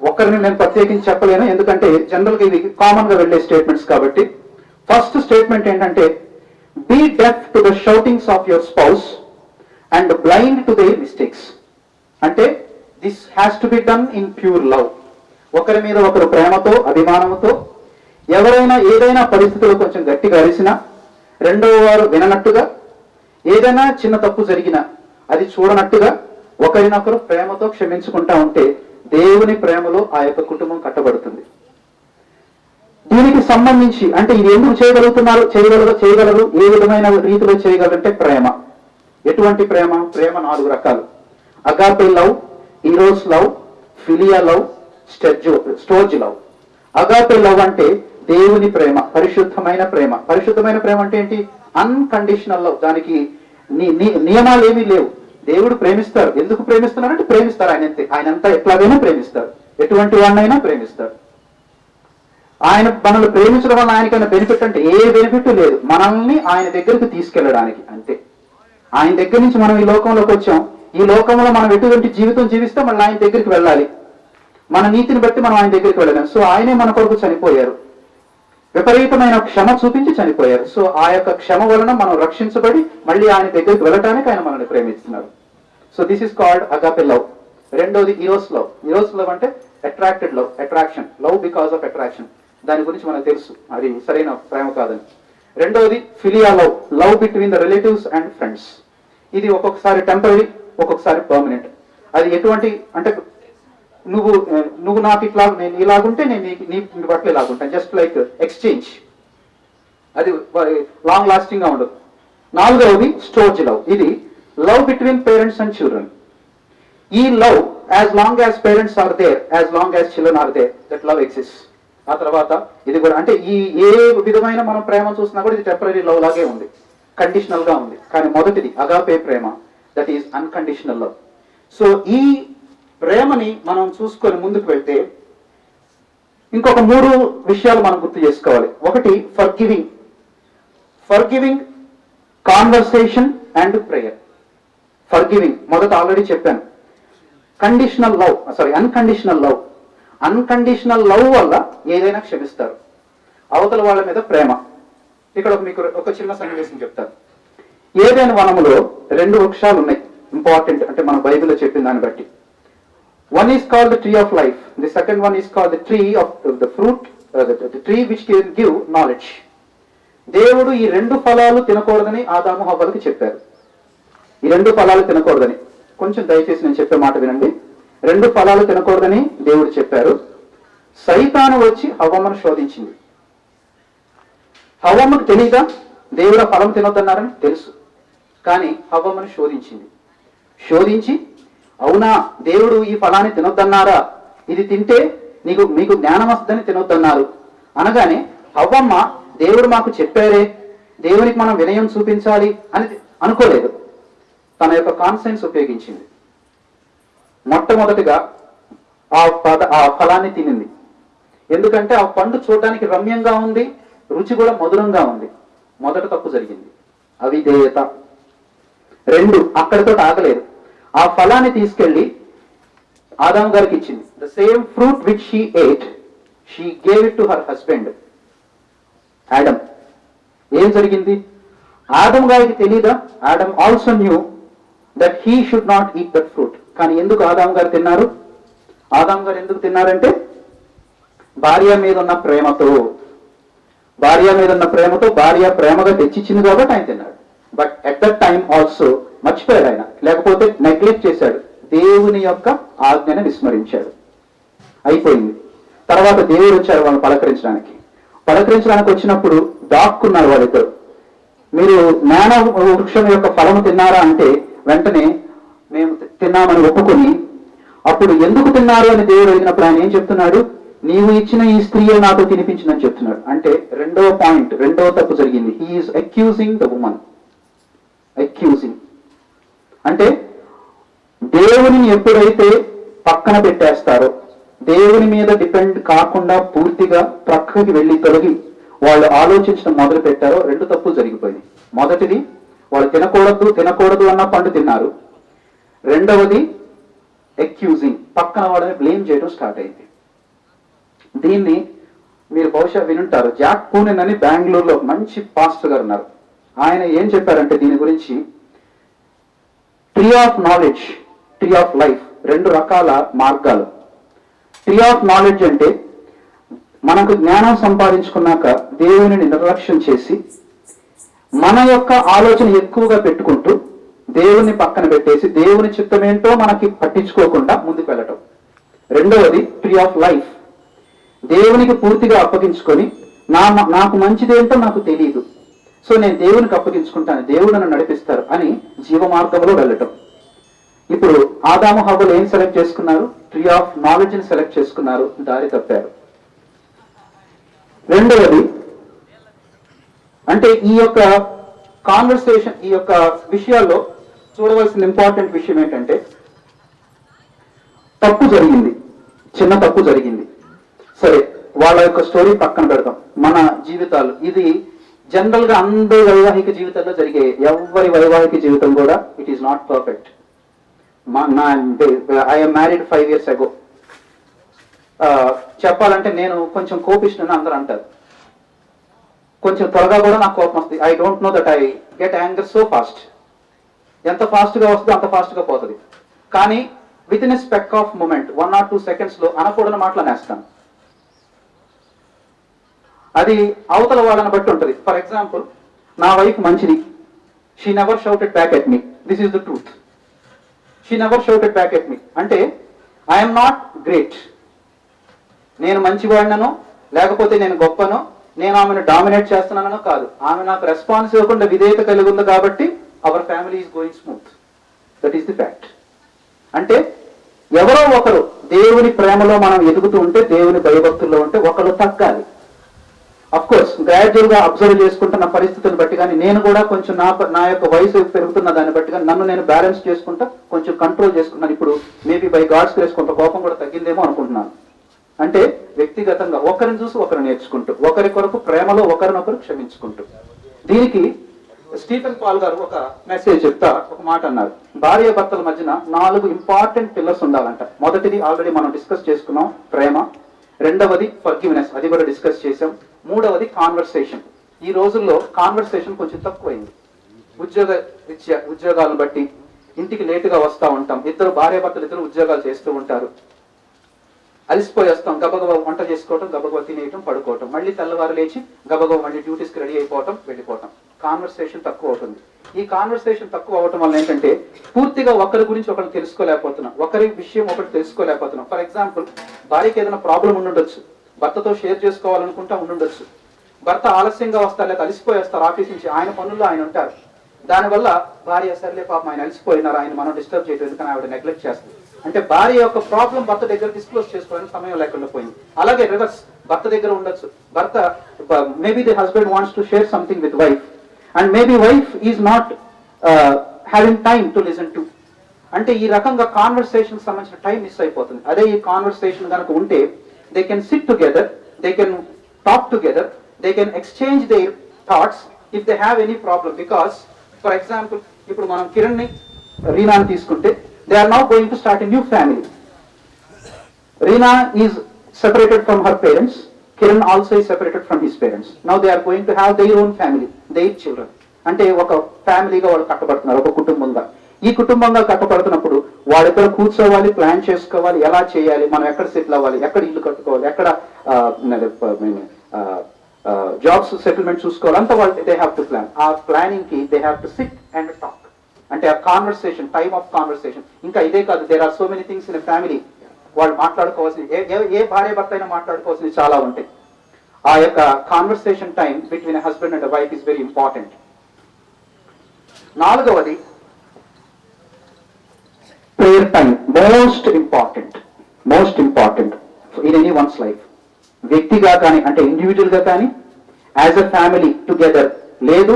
ఒక్కరిని నేను ప్రత్యేకించి చెప్పలేను, ఎందుకంటే జనరల్ గా ఇది కామన్ గా వెళ్లే స్టేట్మెంట్స్ కాబట్టి. ఫస్ట్ స్టేట్మెంట్ ఏంటంటే, be deaf to the shoutings of your spouse and blind to their mistakes. అంటే this has to be done in pure love. ఒకరి మీద ఒకరు ప్రేమతో, అభిమానంతో, ఎవరైనా ఏదైనా పరిస్థితుల్లో కొంచెం గట్టిగా అరిసినా రెండవ వారు విననట్టుగా, ఏదైనా చిన్న తప్పు జరిగినా అది చూడనట్టుగా ఒకరినొకరు ప్రేమతో క్షమించుకుంటా ఉంటే దేవుని ప్రేమలో ఆ యొక్క కుటుంబం కట్టబడుతుంది. దీనికి సంబంధించి అంటే ఇది ఎందుకు చేయగలరు, ఏ విధమైన రీతిలో చేయగలరంటే ప్రేమ. ఎటువంటి ప్రేమ? ప్రేమ 4 రకాలు. Agape love, eros love, philia love, storge love. Agape love అంటే దేవుని ప్రేమ, పరిశుద్ధమైన ప్రేమ. పరిశుద్ధమైన ప్రేమ అంటే ఏంటి? Unconditional love. దానికి నియమాలు ఏమీ లేవు. దేవుడు ప్రేమిస్తారు. ఎందుకు ప్రేమిస్తున్నారంటే ప్రేమిస్తారు. ఆయనంతా ఎట్లాగైనా ప్రేమిస్తారు, ఎటువంటి వాడినైనా ప్రేమిస్తారు. ఆయన మనల్ని ప్రేమించడం వల్ల ఆయనకైనా బెనిఫిట్ అంటే ఏ బెనిఫిట్ లేదు, మనల్ని ఆయన దగ్గరికి తీసుకెళ్ళడానికి అంతే. ఆయన దగ్గర నుంచి మనం ఈ లోకంలోకి వచ్చాం, ఈ లోకంలో మనం ఎటువంటి జీవితం జీవిస్తే మళ్ళీ ఆయన దగ్గరికి వెళ్ళాలి. మన నీతిని బట్టి మనం ఆయన దగ్గరికి వెళ్ళలేం. సో ఆయనే మన కొరకు చనిపోయారు, విపరీతమైన క్షమ చూపించి చనిపోయారు. సో ఆ యొక్క క్షమ వలన మనం రక్షించబడి మళ్ళీ ఆయన దగ్గరికి వెళ్ళటానికి ఆయన మనల్ని ప్రేమిస్తున్నారు. So this is called agape love. రెండోది ఈరోస్ లవ్. ఈరోస్ లవ్ అంటే attracted love, attraction, love because of attraction. దాని గురించి మనకు తెలుసు, అది సరైన ప్రేమ కాదని. రెండోది philia love, love between the relatives and friends. ఇది ఒక్కొక్కసారి టెంపరీ, ఒక్కొక్కసారి పర్మనెంట్. అది ఎటువంటి అంటే నువ్వు నాకు ఇట్లా, నేను ఇలాగుంటే నేను నీ పట్ల ఇలాగుంటాను, జస్ట్ లైక్ ఎక్స్చేంజ్. అది లాంగ్ లాస్టింగ్ గా ఉండదు. నాలుగవది స్టోర్జ్ లవ్. ఇది love between parents and children. ఈ love as long as parents are there, as long as children are there, that love exist. ఆ తర్వాత ఇది కూడా అంటే ఈ ఏ విధమైన మనం ప్రేమ చూసినా కూడా ఇది టెంపరీ లవ్ లాగే ఉంది. కండిషనల్ గా ఉంది, కానీ మొదటిది agape Prema, that is unconditional love. So ఈ ప్రేమని మనం చూసుకొని ముందుకు వెళ్తే ఇంకొక 3 విషయాలు మనం గుర్తు చేసుకోవాలి. ఒకటి forgiving, conversation and prayer. Forgiving మొదట ఆల్రెడీ చెప్పాను. అన్కండిషనల్ లవ్ వల్ల ఏదైనా క్షమిస్తారు, అవతల వాళ్ళ మీద ప్రేమ. ఇక్కడ మీకు ఒక చిన్న సన్నివేశం చెప్తాను. ఏదైనా వనములో 2 వృక్షాలు ఉన్నాయి, ఇంపార్టెంట్ అంటే మన బైబిల్లో చెప్పిన దాన్ని బట్టి. One is called the tree of life, the second one is called the tree of the fruit, the tree which can give knowledge. దేవుడు ఈ 2 ఫలాలు తినకూడదని ఆదాము హవ్వలకు చెప్పారు. ఈ 2 ఫలాలు తినకూడదని, కొంచెం దయచేసి నేను చెప్పే మాట వినండి. 2 ఫలాలు తినకూడదని దేవుడు చెప్పారు. సైతాను వచ్చి హవ్వమ్మను శోధించింది. హవ్వమ్మకు తెలియదా దేవుడు ఆ ఫలం తినొద్దన్నారని? తెలుసు. కానీ హవ్వమ్మను శోధించి అవునా దేవుడు ఈ ఫలాన్ని తినొద్దన్నారా, ఇది తింటే మీకు జ్ఞానం వస్తుందని తినొద్దన్నారు అనగానే హవ్వమ్మ దేవుడు మాకు చెప్పారే, దేవునికి మనం వినయం చూపించాలి అని అనుకోలేదు. తన యొక్క కాన్సెన్స్ ఉపయోగించింది. మొట్టమొదటిగా ఆ ఫలాన్ని తినింది. ఎందుకంటే ఆ పండు చూడడానికి రమ్యంగా ఉంది, రుచి కూడా మధురంగా ఉంది. మొదట తప్పు జరిగింది, అవిధేయత. 2 అక్కడితో ఆగలేదు, ఆ ఫలాన్ని తీసుకెళ్లి ఆదాము గారికి ఇచ్చింది. The same fruit which she ate, she gave it to her husband Adam. ఏం జరిగింది? ఆదమ్ గారికి తెలీదా? Adam also knew that he should not eat that fruit. కానీ ఎందుకు ఆదాము గారు తిన్నారు? ఆదాము గారు ఎందుకు తిన్నారంటే భార్య మీద ఉన్న ప్రేమతో, భార్య ప్రేమగా తెచ్చిచ్చింది కాబట్టి ఆయన తిన్నాడు. But at that time also మర్చిపోయాడు ఆయన, లేకపోతే నెగ్లెక్ట్ చేశాడు, దేవుని యొక్క ఆజ్ఞని విస్మరించాడు. అయిపోయింది. తర్వాత దేవుడు వచ్చారు వాళ్ళని పలకరించడానికి వచ్చినప్పుడు దాక్కున్నారు వాళ్ళిద్దరు. మీరు జ్ఞాన వృక్షం యొక్క ఫలము తిన్నారా అంటే వెంటనే మేము తిన్నామని ఒప్పుకొని, అప్పుడు ఎందుకు తిన్నారు అని దేవుడు అడిగినప్పుడు ఆయన ఏం చెప్తున్నాడు? నీవు ఇచ్చిన ఈ స్త్రీయే నాతో తినిపించిందని చెప్తున్నాడు. అంటే రెండవ తప్పు జరిగింది. He's accusing the woman. అంటే దేవుని ఎప్పుడైతే పక్కన పెట్టేస్తారో, దేవుని మీద డిపెండ్ కాకుండా పూర్తిగా ప్రక్కకి వెళ్ళి తొలగి వాళ్ళు ఆలోచించడం మొదలు పెట్టారో 2 తప్పులు జరిగిపోయింది. మొదటిది వాళ్ళు తినకూడదు అన్న పండు తిన్నారు. రెండవది అక్యూజింగ్, పక్కన వాళ్ళని బ్లేమ్ చేయడం స్టార్ట్ అయింది. దీన్ని మీరు బహుశా వినుంటారు. జాక్ పూనెన్ అని బెంగళూరులో మంచి పాస్టర్ గారు ఉన్నారు. ఆయన ఏం చెప్పారంటే దీని గురించి, tree of knowledge, tree of life, 2 రకాల మార్గాలు. ట్రీ ఆఫ్ నాలెడ్జ్ అంటే మనకు జ్ఞానం సంపాదించుకున్నాక దేవుని నిర్లక్ష్యం చేసి మన యొక్క ఆలోచన ఎక్కువగా పెట్టుకుంటూ దేవుని పక్కన పెట్టేసి దేవుని చిత్తం ఏంటో మనకి పట్టించుకోకుండా ముందుకు వెళ్ళటం. రెండవది ట్రీ ఆఫ్ లైఫ్, దేవునికి పూర్తిగా అప్పగించుకొని నాకు మంచిదేంటో నాకు తెలియదు, సో నేను దేవునికి అప్పగించుకుంటాను, దేవుడు నన్ను నడిపిస్తారు అని జీవ మార్గంలో వెళ్ళటం. ఇప్పుడు ఆదాము హవ్వలు ఏం సెలెక్ట్ చేసుకున్నారు? ట్రీ ఆఫ్ నాలెడ్జ్ ని సెలెక్ట్ చేసుకున్నారు, దారి తప్పారు. రెండవది అంటే ఈ యొక్క కాన్వర్సేషన్, ఈ యొక్క విషయాల్లో చూడవలసిన ఇంపార్టెంట్ విషయం ఏంటంటే, తప్పు జరిగింది, చిన్న తప్పు జరిగింది. సరే, వాళ్ళ యొక్క స్టోరీ పక్కన పెడతాం. మన జీవితాలు ఇది జనరల్ గా అందరి వైవాహిక జీవితాల్లో జరిగే, ఎవరి వైవాహిక జీవితం కూడా it is not perfect. I'm married 5 years ago. చెప్పాలంటే నేను కొంచెం కోపిష్ఠని అందరూ అంటారు. కొంచెం త్వరగా కూడా నాకు కోపం వస్తుంది. I don't know that I get anger so fast. ఎంత ఫాస్ట్గా వస్తుందో అంత ఫాస్ట్గా పోతుంది. కానీ within a speck of moment 1 or 2 seconds అనకూడని మాటలు అనేస్తాను. అది అవతల వాళ్ళని బట్టి ఉంటుంది. ఫర్ ఎగ్జాంపుల్, నా వైఫ్ మంచిది, she never shouted back at me, this is the truth. She never shouted back at me అంటే ఐఎమ్ నాట్ గ్రేట్, నేను మంచివాడినో లేకపోతే నేను గొప్పనో, నేను ఆమెను డామినేట్ చేస్తున్నానో కాదు. ఆమె నాకు రెస్పాన్స్ ఇవ్వకుండా విధేయత కలిగి ఉంది కాబట్టి our family is going smooth. That is the fact. అంటే ఎవరో ఒకరు దేవుని ప్రేమలో మనం ఎదుగుతూ ఉంటే, దేవుని భయభక్తుల్లో ఉంటే ఒకరు తగ్గాలి. అఫ్ కోర్స్ గ్రాడ్యువల్ గా అబ్జర్వ్ చేసుకుంటున్న పరిస్థితిని బట్టి కానీ నేను కూడా కొంచెం నా యొక్క వయసు పెరుగుతున్న దాన్ని బట్టి కానీ నన్ను నేను బ్యాలెన్స్ చేసుకుంటా కొంచెం కంట్రోల్ చేసుకున్నాను. ఇప్పుడు మేబీ బై గాడ్స్ గ్రేస్ కొంత కోపం కూడా తగ్గిందేమో అనుకుంటున్నాను. అంటే వ్యక్తిగతంగా ఒకరిని చూసి ఒకరు నేర్చుకుంటూ, ఒకరి కొరకు ప్రేమలో ఒకరినొకరు క్షమించుకుంటూ. దీనికి స్టీఫెన్ పాల్ గారు ఒక మెసేజ్ చెప్తా ఒక మాట అన్నారు. భార్య భర్తల మధ్యన 4 ఇంపార్టెంట్ పిల్లర్స్ ఉండాలంట. మొదటిది ఆల్రెడీ మనం డిస్కస్ చేసుకున్నాం, ప్రేమ. రెండవది ఫర్గివ్నెస్, అది కూడా డిస్కస్ చేసాం. మూడవది కాన్వర్సేషన్. ఈ రోజుల్లో కాన్వర్సేషన్ కొంచెం తక్కువైంది. ఉద్యోగాలను బట్టి ఇంటికి లేటుగా వస్తూ ఉంటాం. భార్య భర్తలు ఇద్దరు ఉద్యోగాలు చేస్తూ ఉంటారు. అలిసిపోయి వస్తాం, గబగబా వంట చేసుకోవటం, గబగబా తినేయటం, పడుకోవటం, మళ్ళీ తెల్లవారు లేచి గబగబా మళ్ళీ డ్యూటీస్కి రెడీ అయిపోవటం, వెళ్ళిపోవటం. కాన్వర్సేషన్ తక్కువ అవుతుంది. ఈ కాన్వర్సేషన్ తక్కువ అవటం వల్ల ఏంటంటే పూర్తిగా ఒకరి గురించి ఒకరు తెలుసుకోలేకపోతున్నాం, ఒకరి విషయం ఒకటి తెలుసుకోలేకపోతున్నాం. ఫర్ ఎగ్జాంపుల్, భార్యకి ఏదైనా ప్రాబ్లం ఉండుండొచ్చు, భర్తతో షేర్ చేసుకోవాలనుకుంటా ఉండుండొచ్చు. భర్త ఆలస్యంగా వస్తారు, లేదా అలిసిపోయి వస్తారు ఆఫీస్ నుంచి, ఆయన పనుల్లో ఆయన ఉంటారు. దానివల్ల భార్య సర్లే పాపం ఆయన అలిసిపోయినారు, ఆయన మనం డిస్టర్బ్ చేయడం ఎందుకని ఆవిడ నెగ్లెక్ట్ చేస్తుంది. అంటే భార్య యొక్క ప్రాబ్లం భర్త దగ్గర డిస్క్లోజ్ చేసుకోవడానికి సమయం లేకుండా పోయింది. అలాగే రివర్స్, భర్త దగ్గర ఉండొచ్చు. భర్త maybe the husband wants to share something with wife and maybe wife is not having time to listen to. అంటే ఈ రకంగా కాన్వర్సేషన్ సంబంధించిన టైం మిస్ అయిపోతుంది. అదే ఈ కాన్వర్సేషన్ కనుక ఉంటే they can SIT together, they can talk together, they can exchange their thoughts if they have any problem. Because for example, ఇప్పుడు మనం కిరణ్ ని రీనాని తీసుకుంటే, they are now going to start a new family. Reena is separated from her parents, Kiran also is separated from his parents. Now they are going to have their own family, their children. అంటే ఒక ఫ్యామిలీగా వాళ్ళు కట్టబడుతున్నారు, ఒక కుటుంబంగా. ఈ కుటుంబంగా కట్టబడుతున్నప్పుడు వాళ్ళిద్దరు కూర్చోవాలి, plan చేసుకోవాలి, ఎలా చేయాలి, మనం ఎక్కడ సెటిల్ అవ్వాలి, ఎక్కడ ఇల్లు కట్టుకోవాలి, ఎక్కడ జాబ్స్ సెటిల్మెంట్ చూసుకోవాలి, అంతా వాళ్ళు దే హ్యావ్ టు ప్లాన్. ఆ ప్లానింగ్ కి they have to sit and talk. అంటే ఆ కాన్వర్సేషన్, టైమ్ ఆఫ్ కాన్వర్సేషన్. ఇంకా ఇదే కాదు, there are so many things in a family. వాళ్ళు మాట్లాడుకోవాల్సింది, ఏ భార్య భర్త అయినా మాట్లాడుకోవాల్సింది చాలా ఉంటాయి. ఆ యొక్క conversation time between husband and wife is very important. నాలుగవది prayer time. Most important in any one's life. వ్యక్తిగా కానీ, అంటే ఇండివిజువల్ గా కానీ, యాజ్ అ ఫ్యామిలీ టుగెదర్, లేదు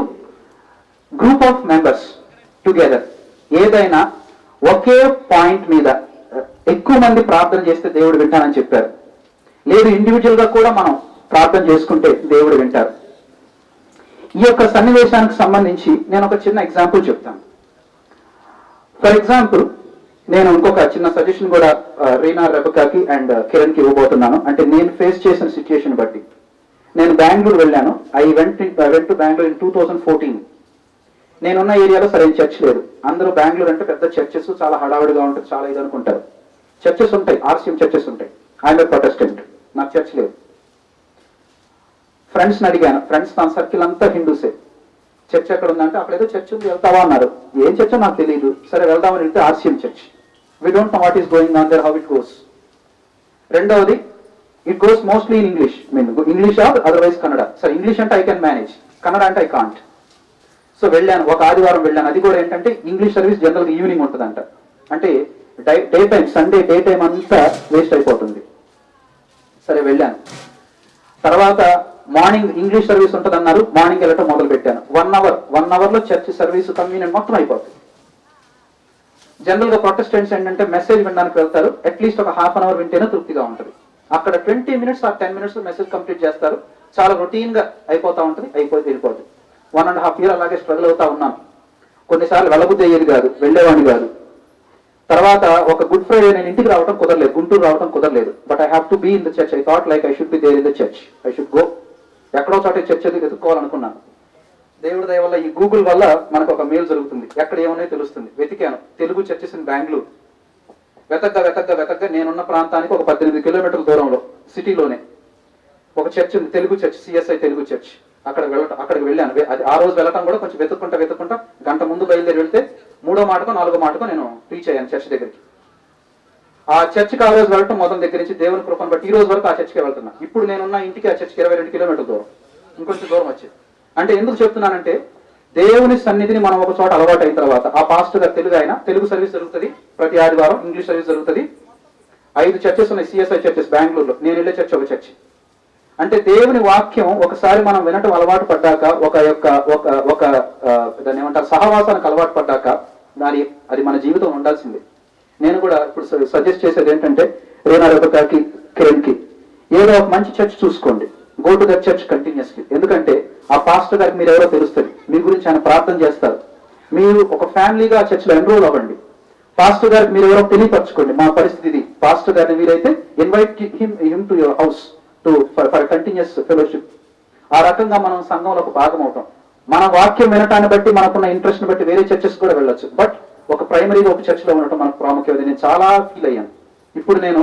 గ్రూప్ ఆఫ్ మెంబర్స్ టుగెదర్, ఏదైనా ఒకే పాయింట్ మీద ఎక్కువ మంది ప్రార్థన చేస్తే దేవుడు వింటానని చెప్పారు. లేదు ఇండివిజువల్ గా కూడా మనం ప్రార్థన చేసుకుంటే దేవుడు వింటారు. ఈ యొక్క సన్నివేశానికి సంబంధించి నేను ఒక చిన్న ఎగ్జాంపుల్ చెప్తాను. ఫర్ ఎగ్జాంపుల్, నేను ఇంకొక చిన్న సజెషన్ కూడా రీనా, రెబకాకి అండ్ కిరణ్ కి ఇవ్వబోతున్నాను. అంటే నేను ఫేస్ చేసిన సిచ్యుయేషన్ బట్టి. నేను బెంగళూరు వెళ్ళాను. I went to Bengaluru in 2014. నేనున్న ఏరియాలో సరైన చర్చ్ లేదు. అందరూ బెంగళూరు అంటే పెద్ద చర్చెస్, చాలా హడావుడిగా ఉంటుంది, చాలా ఇది అనుకుంటారు. చర్చెస్ ఉంటాయి, ఆర్సీఎం చర్చెస్ ఉంటాయి. ఐఎమ్ ఏ ప్రొటెస్టెంట్, నాకు చర్చ్ లేదు. ఫ్రెండ్స్ని అడిగాను, ఫ్రెండ్స్ నా సర్కిల్ అంతా హిందూసే. చర్చ్ ఎక్కడ ఉందంటే అక్కడేదో చర్చ్ ఉంది, వెళ్తావా అన్నారు. ఏం చర్చో నాకు తెలియదు. సరే వెళ్దామని వెళ్తే RCM church. We don't know what is going on there, how it goes. రెండవది, it goes mostly in English. English or otherwise Kannada. సరే ఇంగ్లీష్ అంటే ఐ కెన్ మేనేజ్, కన్నడ అంటే ఐ కాంట్. సో వెళ్ళాను, ఒక ఆదివారం వెళ్ళాను. అది కూడా ఏంటంటే ఇంగ్లీష్ సర్వీస్ జనరల్ గా ఈవినింగ్ ఉంటుందంట. అంటే day time, Sunday day time అంతా వేస్ట్ అయిపోతుంది. సరే వెళ్ళాను. తర్వాత మార్నింగ్ ఇంగ్లీష్ సర్వీస్ ఉంటుంది అన్నారు, మార్నింగ్ వెళ్ళటం మొదలు పెట్టాను. 1 అవర్ లో చర్చ్ సర్వీస్ కన్వీనియంట్ మొత్తం అయిపోతుంది. జనరల్ గా ప్రొటెస్టెంట్స్ ఏంటంటే మెసేజ్ వినడానికి వెళ్తారు, అట్లీస్ట్ ఒక హాఫ్ అన్ అవర్ వింటేనే తృప్తిగా ఉంటుంది. అక్కడ 20 minutes or 10 minutes message complete చేస్తారు. చాలా రొటీన్ గా అయిపోతా ఉంటుంది, అయిపోయి వెళ్ళిపోతుంది. 1.5 years అలాగే స్ట్రగుల్ అవుతా ఉన్నాను. కొన్నిసార్లు వెళ్ళబుద్ధి అయ్యేది కాదు, వెళ్ళేవాడిని కాదు. తర్వాత ఒక గుడ్ ఫ్రైడే నేను ఇంటికి రావడం కుదరలేదు, గుంటూరు రావడం కుదరలేదు. But I have to be in the church. I thought like I should be there in the church, I should go. ఎక్కడో చోట చర్చ్ అది వెతుక్కోవాలనుకున్నాను. దేవుడి దయ వల్ల, ఈ గూగుల్ వల్ల మనకు ఒక మేలు జరుగుతుంది, ఎక్కడ ఏమన్నా తెలుస్తుంది. వెతికాను తెలుగు చర్చెస్ ఇన్ బెంగళూరు. వెతగ్గా నేనున్న ప్రాంతానికి ఒక 18 kilometers దూరంలో, సిటీలోనే ఒక చర్చ్ ఉంది, Telugu church, CSI Telugu church. అక్కడికి వెళ్ళాను. అది ఆ రోజు వెళ్ళటం కూడా కొంచెం వెతుక్కుంటా గంట ముందు బయలుదేరి వెళ్తే 3వ మాటకో 4వ మాటకో నేను రీచ్ అయ్యాను చర్చ్ దగ్గరికి. ఆ చర్చ్కి ఆ రోజు వెళ్ళటం మొదటి దగ్గర నుంచి దేవుని కృపను బట్టి ఈ రోజు వరకు ఆ చర్చ్కి వెళ్తున్నా. ఇప్పుడు నేనున్న ఇంటికి ఆ చర్చ్కి 22 kilometers దూరం, ఇంకొంచెం దూరం వచ్చేది. అంటే ఎందుకు చెప్తున్నానంటే, దేవుని సన్నిధిని మనం ఒక చోట అలవాటు అయిన తర్వాత, ఆ పాస్టర్ గారు తెలుగు ఆయన, తెలుగు సర్వీస్ జరుగుతుంది ప్రతి ఆదివారం, ఇంగ్లీష్ సర్వీస్ జరుగుతుంది. 5 చర్చెస్ ఉన్నాయి, సిఎస్ఐ చర్చెస్ బెంగళూరులో. నేను వెళ్ళే చర్చ్ ఒక చర్చ్. అంటే దేవుని వాక్యం ఒకసారి మనం వినటం అలవాటు పడ్డాక ఒక దాన్ని ఏమంటారు సహవాసానికి అలవాటు పడ్డాక అది మన జీవితం ఉండాల్సిందే. నేను కూడా ఇప్పుడు సజెస్ట్ చేసేది ఏంటంటే రేనారకి కిరణ్కి ఏదో ఒక మంచి చర్చ్ చూసుకోండి, go to that church continuously. ఎందుకంటే ఆ పాస్టర్ గారికి మీరు ఎవరో తెలుస్తుంది, మీ గురించి ఆయన ప్రార్థన చేస్తారు. మీరు ఒక ఫ్యామిలీగా ఆ చర్చ్లో ఎన్రోల్ అవ్వండి. పాస్టర్ గారికి మీరు ఎవరో తెలియపరచుకోండి, మా పరిస్థితి ఇది. పాస్టర్ గారిని మీరైతే invite him to your house for continuous fellowship. ఆ రకంగా మనం సంఘంలో ఒక భాగం అవుతాం. మన వాక్యం వినటాన్ని బట్టి మనకున్న ఇంట్రెస్ట్ బట్టి వేరే చర్చెస్ కూడా వెళ్ళొచ్చు. బట్ ఒక ప్రైమరీగా ఒక చర్చ్లో ఉండటం మనకు ప్రాముఖ్యత. నేను చాలా ఫీల్ అయ్యాను. ఇప్పుడు నేను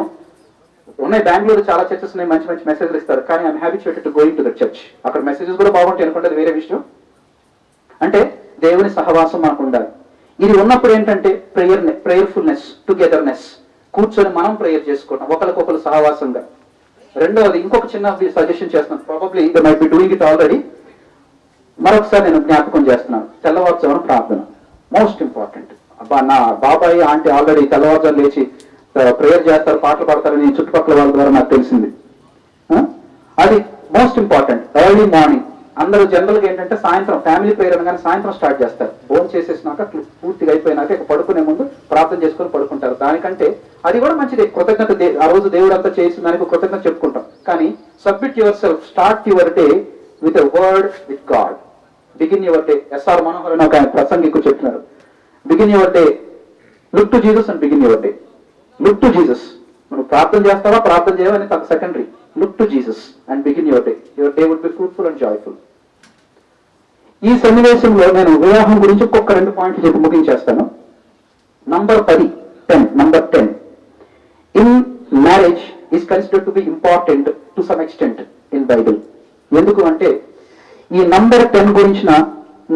ఉన్నాయి బెంగళూరు చాలా చర్చెస్ ఉన్నాయి, మంచి మంచి మెసేజ్లు ఇస్తారు. కానీ I'm habituated to going to that church. అక్కడ మెసేజెస్ కూడా బాగుంటాయి అనుకుంటే అది వేరే విషయం. అంటే దేవుని సహవాసం మనకు ఉండాలి. ఇది ఉన్నప్పుడు ఏంటంటే ప్రేయర్ఫుల్నెస్, టుగెదర్నెస్, కూర్చొని మనం ప్రేయర్ చేసుకోవడం ఒకరికొకరు సహవాసంగా. రెండవది ఇంకొక చిన్న సజెషన్ చేస్తున్నాను, probably they might be doing it already. మరొకసారి నేను జ్ఞాపకం చేస్తున్నాను, తెల్లవారుజామున ప్రార్థన మోస్ట్ ఇంపార్టెంట్. నా బాబాయ్ ఆంటీ ఆల్రెడీ తెల్లవారుజాము లేచి ప్రేయర్ చేస్తారు, పాటలు పాడతారని చుట్టుపక్కల వాళ్ళ ద్వారా నాకు తెలిసింది. అది మోస్ట్ ఇంపార్టెంట్. ఎర్లీ మార్నింగ్ అందరూ జనరల్గా ఏంటంటే సాయంత్రం ఫ్యామిలీ ప్రేయర్ అనగానే సాయంత్రం స్టార్ట్ చేస్తారు. భోజనం చేసేసినాక పూర్తిగా అయిపోయినాక ఇక పడుకునే ముందు ప్రార్థన చేసుకొని పడుకుంటారు. దానికంటే అది కూడా మంచిదే, కృతజ్ఞత. ఆ రోజు దేవుడు అంతా చేసిన దానికి కృతజ్ఞత చెప్పుకుంటాం. కానీ submit yourself, start your day with a word with God. Begin your day. SR Manohar అని ఒక ప్రసంగికు చెప్తున్నారు, begin your day, look to Jesus and begin your day. Look to Jesus. నువ్వు ప్రార్థన చేస్తావా ప్రార్థన చేయవని తన secondary. Look to Jesus and begin your day. Your day would be fruitful and joyful. ఈ సన్నివేశంలో నేను వివాహం గురించి ఒక్కొక్క 2 పాయింట్లు చెప్పి ముగించేస్తాను. Number 10 in marriage is considered to be important to some extent in Bible. ఎందుకు అంటే ఈ నంబర్ 10 గురించిన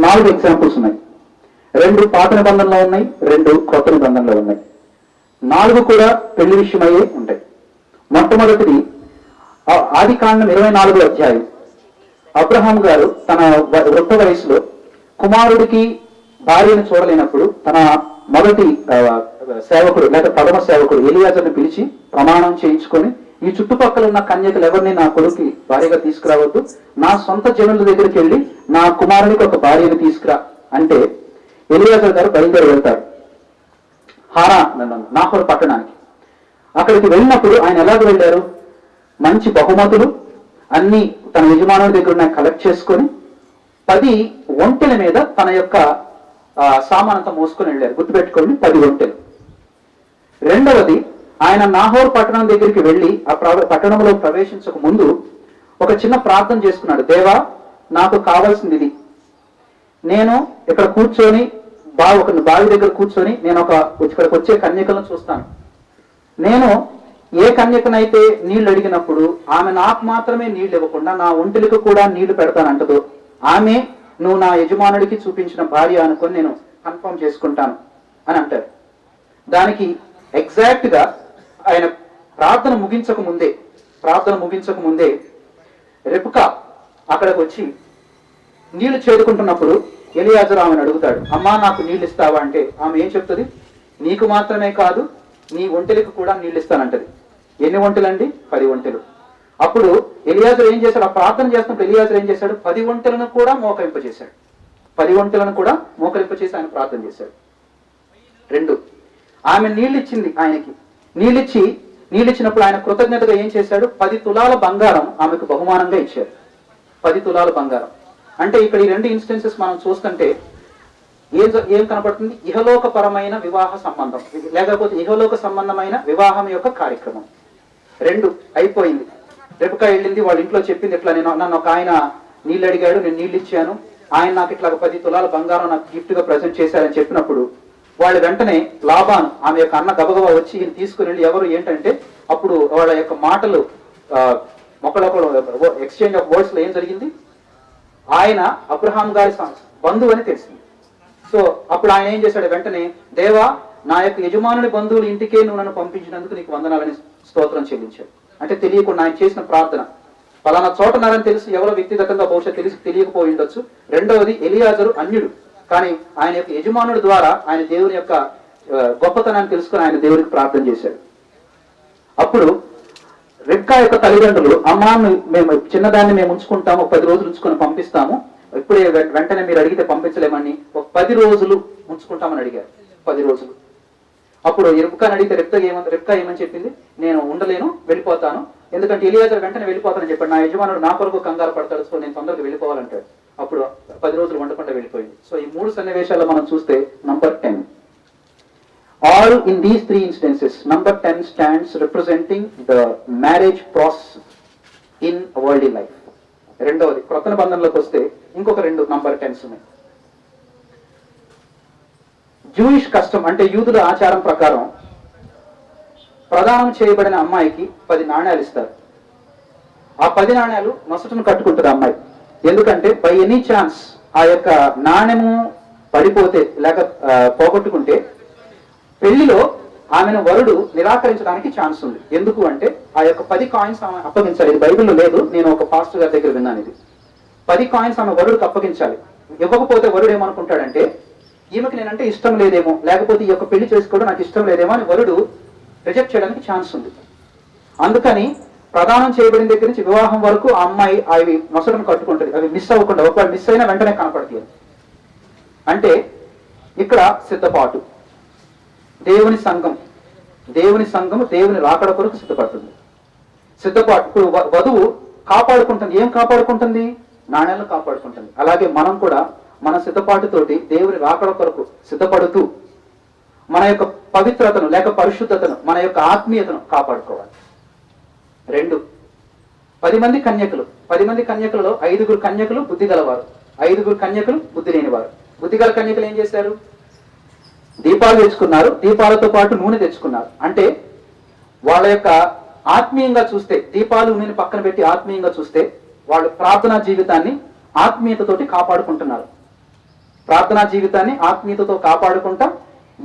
4 ఎగ్జాంపుల్స్ ఉన్నాయి. 2 పాత నిబంధనలో ఉన్నాయి, 2 కొత్త నిబంధనలో ఉన్నాయి. 4 కూడా పెళ్లి విషయమయ్యే ఉంటాయి. మొట్టమొదటిది ఆది కాండం 24వ అధ్యాయం. అబ్రహాం గారు తన వృద్ధ వయసులో కుమారుడికి భార్యను చూడలేనప్పుడు తన మొదటి సేవకుడు లేదా ప్రథమ సేవకుడు ఎలియాజర్ని పిలిచి ప్రమాణం చేయించుకొని, ఈ చుట్టుపక్కల ఉన్న కన్యకలు ఎవరిని నా కొడుకు భార్యగా తీసుకురావద్దు, నా సొంత జనుల దగ్గరికి వెళ్ళి నా కుమారునికి ఒక భార్యను తీసుకురా అంటే ఎలియాజర్ గారు బయలుదేరి వెళ్తారు నాహోర్ పట్టణానికి. అక్కడికి వెళ్ళినప్పుడు ఆయన ఎలాగ వెళ్ళారు, మంచి బహుమతులు అన్ని తన యజమానుడి దగ్గర ఉన్న కలెక్ట్ చేసుకొని 10 ఒంటెల మీద తన యొక్క సామానంతా మోసుకొని వెళ్ళారు. గుర్తుపెట్టుకోండి, 10 ఒంటెలు. రెండవది, ఆయన నాహోర్ పట్టణం దగ్గరికి వెళ్ళి ఆ పట్టణంలో ప్రవేశించక ముందు ఒక చిన్న ప్రార్థన చేసుకున్నాడు. దేవా, నాకు కావాల్సింది ఇది. నేను ఇక్కడ కూర్చొని ఒక బావి దగ్గర కూర్చొని నేను ఇక్కడికి వచ్చే కన్యకలను చూస్తాను. నేను ఏ కన్యకనైతే నీళ్లు అడిగినప్పుడు ఆమె నాకు మాత్రమే నీళ్లు ఇవ్వకుండా నా ఒంటిలకు కూడా నీళ్లు పెడతానంటదో ఆమె నువ్వు నా యజమానుడికి చూపించిన భార్య అనుకొని నేను కన్ఫర్మ్ చేసుకుంటాను అని అంటారు. దానికి ఎగ్జాక్ట్ గా ఆయన ప్రార్థన ముగించక ముందే రెబెకా అక్కడికి వచ్చి నీళ్లు చేరుకుంటున్నప్పుడు ఎలియాజరు ఆమెను అడుగుతాడు, అమ్మా నాకు నీళ్ళు ఇస్తావా అంటే ఆమె ఏం చెప్తుంది, నీకు మాత్రమే కాదు నీ ఒంటెలకు కూడా నీళ్ళు ఇస్తానంటది. ఎన్ని ఒంటెలండి? 10 ఒంటెలు. అప్పుడు ఎలియాజరు ఏం చేశాడు, ఆ ప్రార్థన చేస్తున్నప్పుడు ఎలియాజరు ఏం చేశాడు, 10 ఒంటెలను కూడా మోకరింపజేశాడు. 10 ఒంటెలను కూడా మోకరింపజేసి ఆయన ప్రార్థన చేశాడు. 2, ఆమె నీళ్ళు ఇచ్చింది ఆయనకి. నీళ్ళిచ్చినప్పుడు ఆయన కృతజ్ఞతగా ఏం చేశాడు, 10 తులాల బంగారం ఆమెకు బహుమానంగా ఇచ్చారు. 10 తులాల బంగారం. అంటే ఇక్కడ ఈ 2 ఇన్స్టెన్సెస్ మనం చూస్తుంటే ఏం కనబడుతుంది, ఇహలోకపరమైన వివాహ సంబంధం లేకపోతే ఇహలోక సంబంధమైన వివాహం యొక్క కార్యక్రమం. 2 అయిపోయింది. రెబెకా వెళ్ళింది, వాళ్ళ ఇంట్లో చెప్పింది, ఇట్లా నన్ను ఒక ఆయన నీళ్ళు అడిగాడు, నేను నీళ్ళు ఇచ్చాను, ఆయన నాకు ఇట్లా 10 తులాల బంగారం నాకు గిఫ్ట్ గా ప్రజెంట్ చేశారని చెప్పినప్పుడు వాళ్ళు వెంటనే లాబాను ఆమె యొక్క అన్న గబగబా వచ్చి ఈయన తీసుకుని వెళ్ళి ఎవరు ఏంటంటే అప్పుడు వాళ్ళ యొక్క మాటలు ఒకళ్ళొకళ్ళు ఎక్స్చేంజ్ ఆఫ్ వర్డ్స్ లో ఏం జరిగింది, ఆయన అబ్రహాం గారి బంధువు అని తెలిసింది. సో అప్పుడు ఆయన ఏం చేశాడు, వెంటనే దేవా నా యొక్క యజమానుని బంధువుల ఇంటికే నువ్వు నన్ను పంపించినందుకు నీకు వందనాలని స్తోత్రం చెల్లించాడు. అంటే తెలియకుండా ఆయన చేసిన ప్రార్థన. పలానా చోటన్నారని తెలుసు, ఎవరో వ్యక్తిగతంగా బహుశా తెలియకపోయి ఉండొచ్చు. రెండవది, ఎలియాజరు అన్యుడు, కానీ ఆయన యొక్క యజమానుడి ద్వారా ఆయన దేవుని యొక్క గొప్పతనాన్ని తెలుసుకుని ఆయన దేవుడికి ప్రార్థన చేశాడు. అప్పుడు రెబ్కా యొక్క తల్లిదండ్రులు, అమ్మా మేము చిన్నదాన్ని మేము ఉంచుకుంటాము, 10 రోజులు ఉంచుకొని పంపిస్తాము, ఇప్పుడే వెంటనే మీరు అడిగితే పంపించలేమని ఒక 10 రోజులు ఉంచుకుంటామని అడిగారు. 10 రోజులు. అప్పుడు రెబ్కాని అడిగితే రెబ్కా ఏమని చెప్పింది, నేను ఉండలేను, వెళ్ళిపోతాను, ఎందుకంటే ఎలియాజరు వెంటనే వెళ్ళిపోతానని చెప్పాడు, నా యజమానుడు నా కొరకు కంగారు పడతాడు, సో నేను తొందరగా వెళ్ళిపోవాలంటాడు. అప్పుడు 10 రోజులు వండకుండా వెళ్ళిపోయింది. సో ఈ 3 సన్నివేశాల్లో మనం చూస్తే number 10. All in these 3 instances, number 10 stands representing the marriage process in worldly life. రెండవది క్రొత్త నిబంధనలోకి వస్తే ఇంకొక 2 నంబర్ 10s ఉన్నాయి. జూయిష్ కస్టమ్ అంటే యూదుల ఆచారం ప్రకారం ప్రదానం చేయబడిన అమ్మాయికి 10 నాణ్యాలు ఇస్తారు. ఆ 10 నాణ్యాలు నొసటను కట్టుకుంటుంది అమ్మాయి. ఎందుకంటే బై ఎనీ ఛాన్స్ ఆ యొక్క నాణ్యము పడిపోతే లేక పోగొట్టుకుంటే పెళ్లిలో ఆమెను వరుడు నిరాకరించడానికి ఛాన్స్ ఉంది. ఎందుకు అంటే ఆ యొక్క 10 కాయిన్స్ ఆమె అప్పగించాలి. ఇది బైబిల్లో లేదు, నేను ఒక పాస్టర్ గారి దగ్గర విన్నాను. ఇది 10 కాయిన్స్ ఆమె వరుడికి అప్పగించాలి. ఇవ్వకపోతే వరుడు ఏమనుకుంటాడంటే ఈమెకి నేనంటే ఇష్టం లేదేమో, లేకపోతే ఈ యొక్క పెళ్లి చేసుకోవడం నాకు ఇష్టం లేదేమో అని వరుడు రిజెక్ట్ చేయడానికి ఛాన్స్ ఉంది. అందుకని ప్రదానం చేయబడిన దగ్గర నుంచి వివాహం వరకు ఆ అమ్మాయి అవి నొసటను కట్టుకుంటుంది. అవి మిస్ అవ్వకుండా, ఒకవేళ మిస్ అయినా వెంటనే కనపడతాయి. అంటే ఇక్కడ సిద్ధపాటు, దేవుని సంఘం దేవుని రాకడ కొరకు సిద్ధపడుతుంది. సిద్ధపాటు. ఇప్పుడు వధువు కాపాడుకుంటుంది. ఏం కాపాడుకుంటుంది? నాణ్యాలను కాపాడుకుంటుంది. అలాగే మనం కూడా మన సిద్ధపాటుతోటి దేవుని రాకడ కొరకు సిద్ధపడుతూ మన యొక్క పవిత్రతను లేక పరిశుద్ధతను, మన యొక్క ఆత్మీయతను కాపాడుకోవాలి. 2, 10 మంది కన్యకులు. 10 మంది కన్యకులలో 5 కన్యకులు బుద్ధి గలవారు, 5 కన్యకులు బుద్ధి లేనివారు. బుద్ధిగల కన్యకులు ఏం చేశారు? దీపాలు తెచ్చుకున్నారు, దీపాలతో పాటు నూనె తెచ్చుకున్నారు. అంటే వాళ్ళ యొక్క ఆత్మీయంగా చూస్తే, దీపాలు నూనెని పక్కన పెట్టి ఆత్మీయంగా చూస్తే వాళ్ళు ప్రార్థనా జీవితాన్ని ఆత్మీయతతోటి కాపాడుకుంటున్నారు. ప్రార్థనా జీవితాన్ని ఆత్మీయతతో కాపాడుకుంటా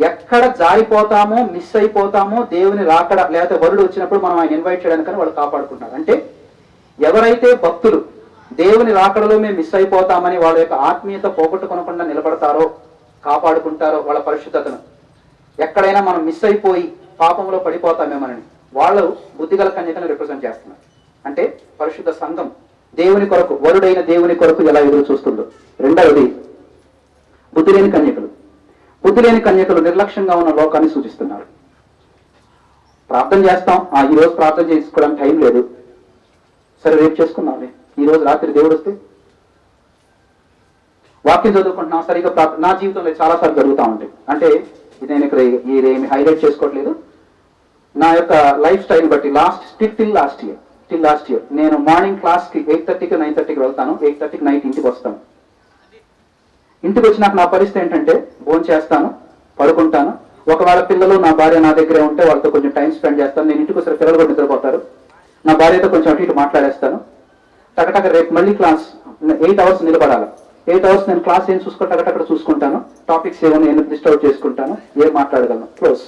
ఎక్కడ జారిపోతామో, మిస్ అయిపోతామో, దేవుని రాకడ లేకపోతే వరుడు వచ్చినప్పుడు మనం ఆయన ఇన్వైట్ చేయడానికని వాళ్ళు కాపాడుకుంటున్నారు. అంటే ఎవరైతే భక్తులు దేవుని రాకడలో మేము మిస్ అయిపోతామని వాళ్ళ యొక్క ఆత్మీయత పోగొట్టుకోకుండా నిలబడతారో, కాపాడుకుంటారో వాళ్ళ పరిశుద్ధతను, ఎక్కడైనా మనం మిస్ అయిపోయి పాపంలో పడిపోతామేమోనని వాళ్ళు బుద్ధిగల కన్యకను రిప్రజెంట్ చేస్తున్నారు. అంటే పరిశుద్ధ సంఘం దేవుని కొరకు, వరుడైన దేవుని కొరకు ఎలా ఎదురు చూస్తుందో. రెండవది బుద్ధి లేని కన్యకలు. బుద్ధి లేని కన్యకలు నిర్లక్ష్యంగా ఉన్న లోకాన్ని సూచిస్తున్నారు. ప్రార్థన చేస్తాం, ఈ రోజు ప్రార్థన చేసుకోవడానికి టైం లేదు, సరే రేపు చేసుకున్నాం, ఈ రోజు రాత్రి దేవుడు వస్తే వాక్యం చదువుకుంటున్నాం, సరిగ్గా ప్రార్థన. నా జీవితంలో చాలాసార్లు జరుగుతూ ఉంటాయి. అంటే నేను ఇక్కడ ఏమి హైలైట్ చేసుకోవట్లేదు, నా యొక్క లైఫ్ స్టైల్ బట్టి టిల్ లాస్ట్ ఇయర్ నేను మార్నింగ్ క్లాస్కి 8:30కి 9:30కి వెళ్తాను, 8:30కి నైట్ ఇంటికి వస్తాను. ఇంటికి వచ్చినాక నా పరిస్థితి ఏంటంటే భోజనం చేస్తాను, పడుకుంటాను. ఒకవేళ పిల్లలు నా భార్య నా దగ్గరే ఉంటే వాళ్ళతో కొంచెం టైం స్పెండ్ చేస్తాను. నేను ఇంటికి వచ్చి పిల్లలు కూడా నిద్రపోతారు, నా భార్యతో కొంచెం అటు ఇటు మాట్లాడేస్తాను. టకటక రేపు మళ్ళీ క్లాస్ 8 అవర్స్ నిలబడాలి. 8 అవర్స్ నేను క్లాస్ ఏం చూసుకుంటే అక్కడ చూసుకుంటాను, టాపిక్స్ ఏమైనా ఎందుకు డిస్టర్బ్ చేసుకుంటాను, ఏం మాట్లాడగలను, క్లోజ్.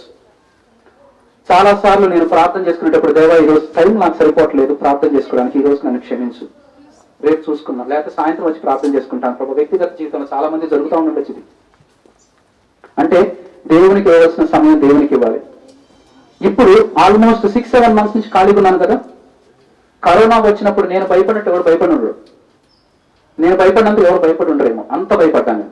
చాలా సార్లు నేను ప్రార్థన చేసుకునేటప్పుడు, దేవా ఈ రోజు టైం నాకు సరిపోవట్లేదు ప్రార్థన చేసుకోవడానికి, ఈ రోజు నన్ను క్షమించు, రేపు చూసుకున్నాను, లేకపోతే సాయంత్రం వచ్చి ప్రార్థన చేసుకుంటాను. ప్రభు వ్యక్తిగత జీవితంలో చాలా మంది జరుగుతూ ఉండొచ్చు ఇది. అంటే దేవునికి ఇవ్వాల్సిన సమయం దేవునికి ఇవ్వాలి. ఇప్పుడు ఆల్మోస్ట్ 6-7 మంత్స్ నుంచి ఖాళీగా ఉన్నాను కదా. కరోనా వచ్చినప్పుడు నేను భయపడినట్టు ఎవరు భయపడి ఉండరు, నేను భయపడినందుకు ఎవరు భయపడి ఉండరేమో, అంత భయపడ్డాను.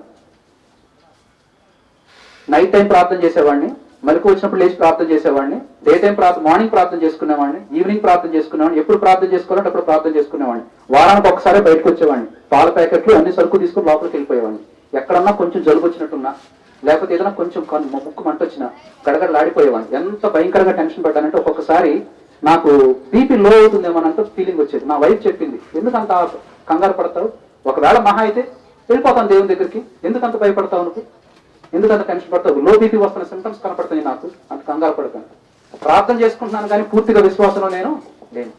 నైట్ టైం ప్రార్థన చేసేవాడిని, మెలకు వచ్చినప్పుడు లేచి ప్రార్థన చేసేవాడిని, డే టైం మార్నింగ్ ప్రార్థన చేసుకునేవాడిని, ఈవినింగ్ ప్రార్థన చేసుకునేవాడిని, ఎప్పుడు ప్రార్థన చేసుకోవాలంటే అప్పుడు ప్రార్థన చేసుకునేవాడిని. వారానికి ఒకసారి బయటకు వచ్చేవాడిని, పాల ప్యాకెట్లు అన్ని సరుకు తీసుకుని లోపలికి వెళ్ళిపోయేవాడిని. ఎక్కడన్నా కొంచెం జలుబు వచ్చినట్టున్నా, లేకపోతే ఏదైనా కొంచెం ముక్కు మంట వచ్చినా గడగడలాడిపోయేవాడిని. ఎంత భయంకరంగా టెన్షన్ పడ్డానంటే ఒక్కొక్కసారి నాకు బీపీ లో అవుతుందేమోనంత ఫీలింగ్ వచ్చేది. నా వైఫ్ చెప్పింది, ఎందుకంత కంగారు పడతావు, ఒకవేళ మహా అయితే వెళ్ళిపోతాను దేవుని దగ్గరికి, ఎందుకంత భయపడతావు నువ్వు, ఎందుకంత టెన్షన్ పడతావు, లో బీపీ వస్తున్న సింటమ్స్ కనపడతాయి, నాకు అంత కంగారు పడతాను. ప్రార్థన చేసుకుంటున్నాను కానీ పూర్తిగా విశ్వాసంలో నేను లేను.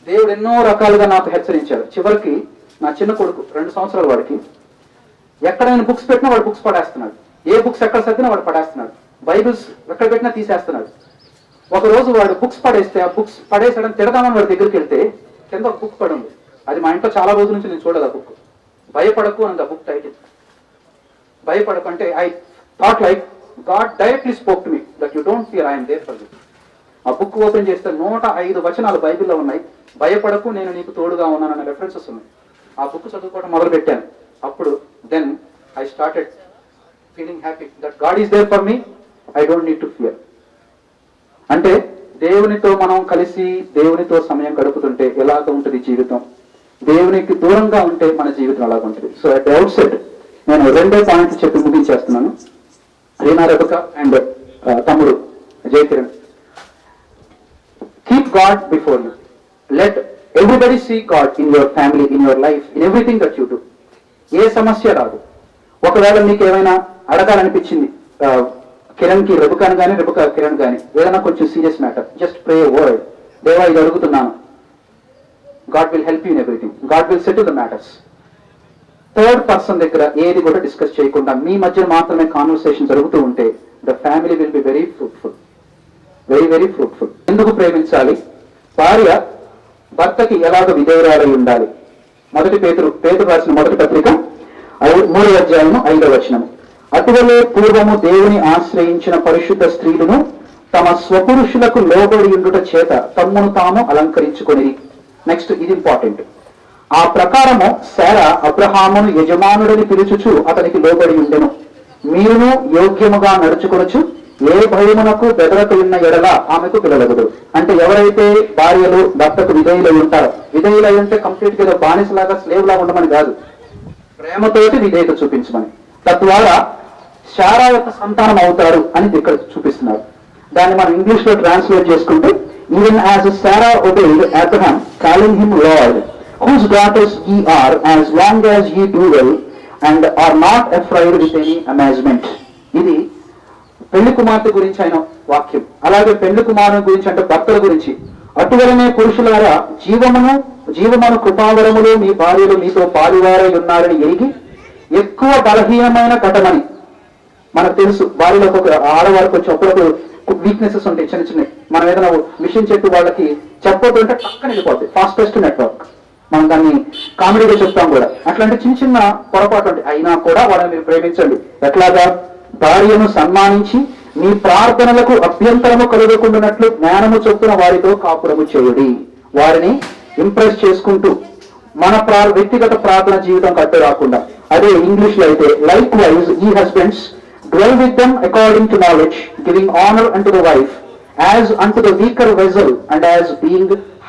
దేవుడు ఎన్నో రకాలుగా నాకు హెచ్చరించాడు. చివరికి నా చిన్న కొడుకు 2 సంవత్సరాల వాడికి ఎక్కడైనా బుక్స్ పెట్టినా వాడు బుక్స్ పడేస్తున్నాడు, ఏ బుక్స్ ఎక్కడ సర్దినా వాడు పడేస్తున్నాడు, బైబిల్స్ ఎక్కడ పెట్టినా తీసేస్తున్నాడు. ఒక రోజు వాడు బుక్స్ పడేస్తే, ఆ బుక్స్ పడేసాడని తిడదామని వాడి దగ్గరికి వెళ్తే కింద ఒక బుక్ పడి ఉంది. అది మా ఇంట్లో చాలా రోజుల నుంచి నేను చూడలేదు. ఆ బుక్ భయపడకు అని ఆ బుక్ టైటిల్. భయపడకు అంటే I thought like God directly spoke to me that you don't fear, I'm there for you. ఆ బుక్ ఓపెన్ చేస్తే 105 వచనాలు బైబిల్లో ఉన్నాయి. భయపడకు, నేను నీకు తోడుగా ఉన్నానన్న రెఫరెన్సెస్ ఉన్నాయి. ఆ బుక్ చదువుకోవడం మొదలు పెట్టాను. అప్పుడు then I started feeling happy that God is there for me, I don't need to fear. అంటే దేవునితో మనం కలిసి దేవునితో సమయం గడుపుతుంటే ఎలాగ ఉంటుంది జీవితం, దేవునికి దూరంగా ఉంటే మన జీవితం అలాగ ఉంటుంది. So at the out set నేను 2 పాయింట్స్ చెప్పి ముగించేస్తున్నాను. రీనా రెబక అండ్ తమ్ముడు Jai Kiran, keep God before you, let everybody see God in your family, in your life, in everything that you do. ఏ సమస్య రాదు. ఒకవేళ మీకు ఏమైనా అడగాలనిపించింది, కిరణ్ కి రెబకాన్ కానీ రెబక కిరణ్ కానీ ఏదైనా కొంచెం సీరియస్ మ్యాటర్, జస్ట్ ప్రే వర్డ్, దేవా ఇది అడుగుతున్నాను, God will help you in everything, God will settle the matters. Third person దగ్గర ఏది కూడా డిస్కస్ చేయకుండా మీ మధ్య మాత్రమే కాన్వర్సేషన్ జరుగుతూ ఉంటే the family will be very fruitful, very very fruitful. ఎందుకు ప్రేమించాలి? భార్య భర్తకి ఎలాగ విధేయురాలై ఉండాలి. పేతురు రాసిన మొదటి పత్రిక 3వ అధ్యాయము 5వ వచనము. అటువలే పూర్వము దేవుని ఆశ్రయించిన పరిశుద్ధ స్త్రీలను తమ స్వపురుషులకు లోబడి ఉండుట చేత తమ్మును తాము అలంకరించుకొని. నెక్స్ట్, ఇది ఇంపార్టెంట్. ఆ ప్రకారము శారా అబ్రహామును యజమానుడని పిలుచుచు అతనికి లోబడి ఉండెను. మీరును యోగ్యముగా నడుచుకొనొచ్చు, ఏ భయమునకు బెదరకు ఉన్న ఎడల ఆమెకు పిలవలదు. అంటే ఎవరైతే భార్యలు భర్తకు విధేయులై ఉంటారో, విధేయులై ఉంటే కంప్లీట్ గా ఏదో బానిసలాగా స్లేవ్ లాగా ఉండమని కాదు, ప్రేమతోటి విధేయత చూపించమని. తద్వారా శారా యొక్క సంతానం అవుతారు అని ఇక్కడ చూపిస్తున్నారు. దాన్ని మనం ఇంగ్లీష్ లో ట్రాన్స్లేట్ చేసుకుంటే, even as Sarah obeyed Abraham, calling him Lord, whose daughters ye are, as long as ye do well, and are not afraid with any amazement. ఇది పెళ్లి కుమార్తె గురించి ఆయన వాక్యం. అలాగే పెళ్లి కుమారుని గురించి అంటే భర్తల గురించి, అటువలనే పురుషులారా జీవమును కృపావరములు మీ భార్యలు మీతో పాలువారై ఉన్నారని ఎరిగి, ఎక్కువ బలహీనమైన ఘటమని మనకు తెలుసు. భార్యలకు ఆడవారికి వచ్చి అప్పుడప్పుడు వీక్నెసెస్ ఉంటాయి, చిన్న చిన్నవి. మనం ఏదైనా విషయం చెప్పి వాళ్ళకి చెప్పొద్దు అంటే పక్కన వెళ్ళిపోతాయి. ఫాస్టెస్ట్ నెట్వర్క్, మనం దాన్ని కామెడీగా చెప్తాం కూడా. అట్లాంటి చిన్న చిన్న పొరపాటు ఉంటాయి. అయినా కూడా వాళ్ళని మీరు ప్రేమించండి. ఎట్లాగా? భార్యను సన్మానించి మీ ప్రార్థనలకు అభ్యంతరము కలుగకుండానట్లు జ్ఞానము చొప్పున వారితో కాపురము చేయుడి. వారిని ఇంప్రెస్ చేసుకుంటూ మన వ్యక్తిగత ప్రార్థన జీవితం కట్టు రాకుండా. అదే ఇంగ్లీష్ లో అయితే, లైక్ వైజ్ ఈ husbands dwell with them according to knowledge, giving honor unto the wife as unto the weaker vessel, and as being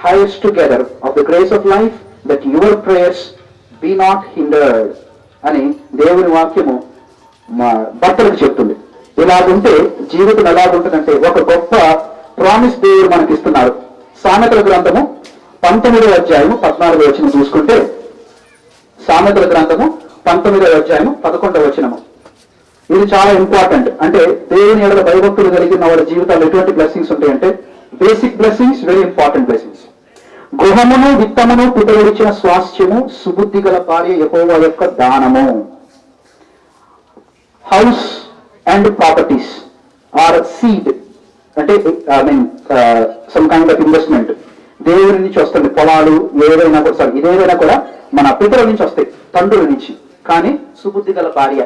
heirs together of the grace of life, that your prayers be not hindered అని దేవుని వాక్యము భర్తలకు చెప్తుంది. ఇలాగుంటే జీవితం ఎలాగుంటుందంటే, ఒక గొప్ప promise దేవుడు మనకి ఇస్తున్నారు. సామెతల గ్రంథము 19వ అధ్యాయము 14వ వచనం చూసుకుంటే, సామెతల గ్రంథము 19వ అధ్యాయము 11వ వచనము. ఇది చాలా ఇంపార్టెంట్. అంటే దేవుని ఎడల భయభక్తులు కలిగిన వాళ్ళ జీవితాల్లో ఎటువంటి బ్లెస్సింగ్స్ ఉంటాయంటే, basic blessings, very important blessings. గృహమును విత్తమును పుట్టగొడిచిన స్వాస్థ్యము, సుబుద్ధి గల భార్య యెహోవా యొక్క దానము. House and properties are seed, అంటే సమ్ కైండ్ ఆఫ్ ఇన్వెస్ట్మెంట్. దేవుని నుంచి వస్తుంది. పొలాలు ఏదైనా కూడా, ఇదేదైనా కూడా మన పితరుల నుంచి వస్తాయి, తండ్రుల నుంచి. కానీ సుబుద్ధి గల భార్య,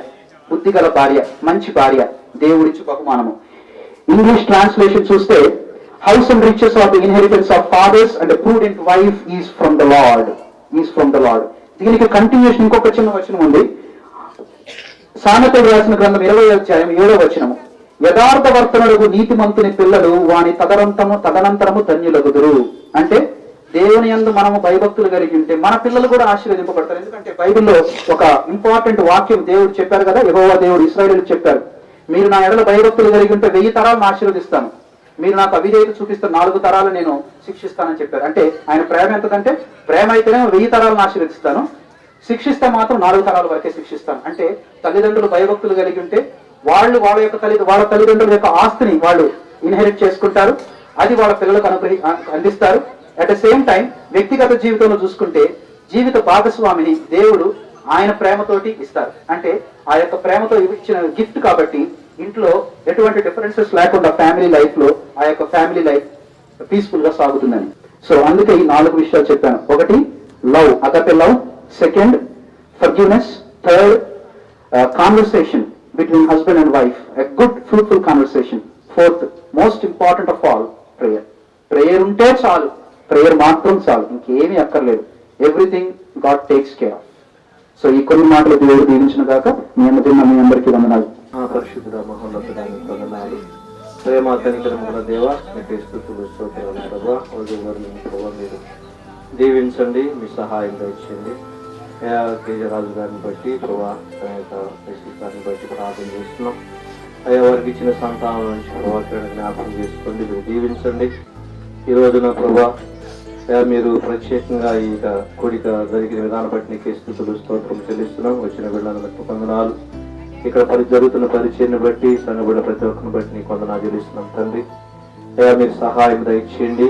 బుద్ధి గల భార్య, మంచి భార్య దేవుడిచ్చి బహుమానము. ఇంగ్లీష్ ట్రాన్స్లేషన్ చూస్తే, house and riches of the inheritance of fathers and prudent wife is from the Lord. దీనికి కంటిన్యూషన్ ఇంకొక చిన్న వచనం ఉంది. సామెతలు రాసిన గ్రంథం 20వ అధ్యాయం 7వ వచనము. యథార్థవర్తనులకు నీతిమంతుని పిల్లలు వాని తదనంతరము ధన్యులగుదురు. అంటే దేవుని యందు మనము భయభక్తులు కలిగి ఉంటే మన పిల్లలు కూడా ఆశీర్వదింపబడతారు. ఎందుకంటే బైబిల్లో ఒక ఇంపార్టెంట్ వాక్యం దేవుడు చెప్పారు కదా, యెహోవా దేవుడు ఇశ్రాయేలుకు చెప్పారు, మీరు నా ఎడల భయభక్తులు కలిగి ఉంటే 1000 తరాలను ఆశీర్వదిస్తాను, మీరు నాకు అవిధేయత చూపిస్తే 4 తరాలు నేను శిక్షిస్తానని చెప్పారు. అంటే ఆయన ప్రేమ ఎంతదంటే, ప్రేమ అయితేనే 1000 తరాలను ఆశీర్వదిస్తాను, శిక్షిస్తే మాత్రం 4 తరాల వరకే శిక్షిస్తాను. అంటే తల్లిదండ్రులు భయభక్తులు కలిగి ఉంటే వాళ్ళ తల్లిదండ్రుల యొక్క ఆస్తిని వాళ్ళు ఇన్హెరిట్ చేసుకుంటారు, అది వాళ్ళ పిల్లలకు అందిస్తారు. అట్ ద సేమ్ టైం వ్యక్తిగత జీవితంలో చూసుకుంటే జీవిత భాగస్వామిని దేవుడు ఆయన ప్రేమతోటి ఇస్తారు. అంటే ఆ యొక్క ప్రేమతో ఇచ్చిన గిఫ్ట్ కాబట్టి ఇంట్లో ఎటువంటి డిఫరెన్సెస్ లేకుండా ఫ్యామిలీ లైఫ్ లో ఆ యొక్క ఫ్యామిలీ లైఫ్ పీస్ఫుల్ గా సాగుతుందని. సో అందుకే ఈ 4 విషయాలు చెప్పాను. ఒకటి, love, agape love. Second, forgiveness. Third, conversation between husband and wife, a good fruitful conversation. Fourth, most important of all, prayer. Prayer ఉంటే చాలు, ప్రేయర్ మాత్రం చాలు, ఇంకేమీ అక్కర్లేదు. Everything God takes care of. So ఈ కొన్ని మాటలు దేవుడు దీవించిన కాక మీ మీ అందరికీ వందనాలు. పరిశుద్ధుడ మహోన్నతుడానికి వందనాలు. ప్రేమ కనికరం గల దేవ, మీకు స్తుతులు స్తోత్రాలు ప్రభా. మీరు దీవించండి, మీ సహాయం దయచేయండి. కేజరాజు గారిని బట్టి ప్రభా, గారిని బట్టి ప్రార్థన చేస్తున్నాం. అయ్యా వారికి ఇచ్చిన సంతానం నుంచి ప్రభా జ్ఞాపకం చేసుకోండి, మీరు దీవించండి. ఈ రోజున ప్రభా మీరు ప్రత్యేకంగా ఈ కోడిక జరిగిన విధానం బట్టి నీకు స్తుతులు స్తోత్రం చెల్లిస్తున్నాం. వచ్చిన బిడ్డలను బట్టి వందనాలు. ఇక్కడ జరుగుతున్న పరిచయను బట్టి సంఘబిడ్డ ప్రతి ఒక్కరిని బట్టి నీకు వందనాలు చెల్లిస్తున్నాం తండ్రి. అయ్యా మీరు సహాయం దయచేయండి.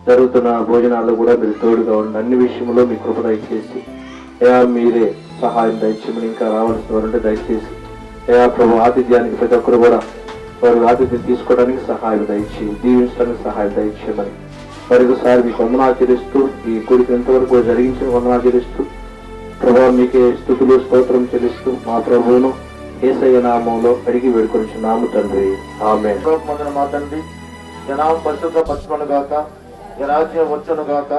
జరుగుతున్న భోజనాల్లో కూడా మీరు తోడుగా ఉండి అన్ని విషయంలో మీ కృప దయచేసి అయ్యా మీరే సహాయం దయచేయమని, ఇంకా రావాల్సిన వారంటే దయచేసి అయ్యా ప్రభు ఆతిథ్యానికి ప్రతి ఒక్కరు కూడా వారు ఆతిథ్యం తీసుకోవడానికి సహాయం దయచేసి, దీవించడానికి సహాయం దయచేయమని మరొకసారి మీకు వందనాలు చెల్లిస్తూ, ఈ కోరిక ఎంతవరకు జరిగించిన వందనాలు చెల్లిస్తూ ప్రభావ మీకే స్తుతులు స్తోత్రం చెల్లిస్తూ మా ప్రభువును యేసయ్య నామంలో అడిగి వేడుకొనిచున్నాము తండ్రి, ఆమేన్. మా తండ్రి, జనాభా పరిశుద్ధ పరచుకొను గాక, ఈ రాజ్యం వచ్చును గాక,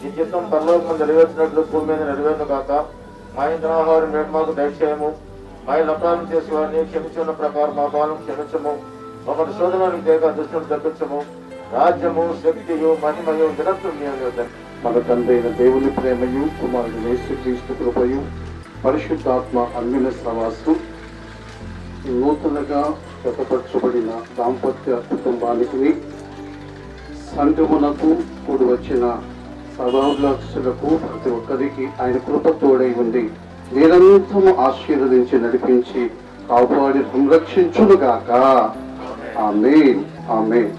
ఈ చిత్తం పరలోకం నెరవేర్చినట్లు భూమి మీద నెరవేరును గాక. మా ఇంటి ఆహారం నేడు మాకు దయచేయము, మా అపరాధం చేసే వారిని క్షమించిన ప్రకారం మా పాలన క్షమించము, ఒకటి శోధనకు దేక దుష్టును తప్పించము. రాజ్యము శక్తియు మహిమయు నిరంతరం మన తండ్రి అయిన దేవుని ప్రేమయు కుమారుడు యేసుక్రీస్తు కృపయు పరిశుద్ధాత్మ అన్యుల సహవాసం నూతనగా జతపరచబడిన దాంపత్య కుటుంబానికి సంఘమునకు కూడి వచ్చిన సర్వాభిలాషులకు ప్రతి ఒక్కరికి ఆయన కృప తోడై ఉంది నిరంతరం ఆశీర్వదించి నడిపించి కాపాడి సంరక్షించునుగాక. ఆమేన్, ఆమేన్.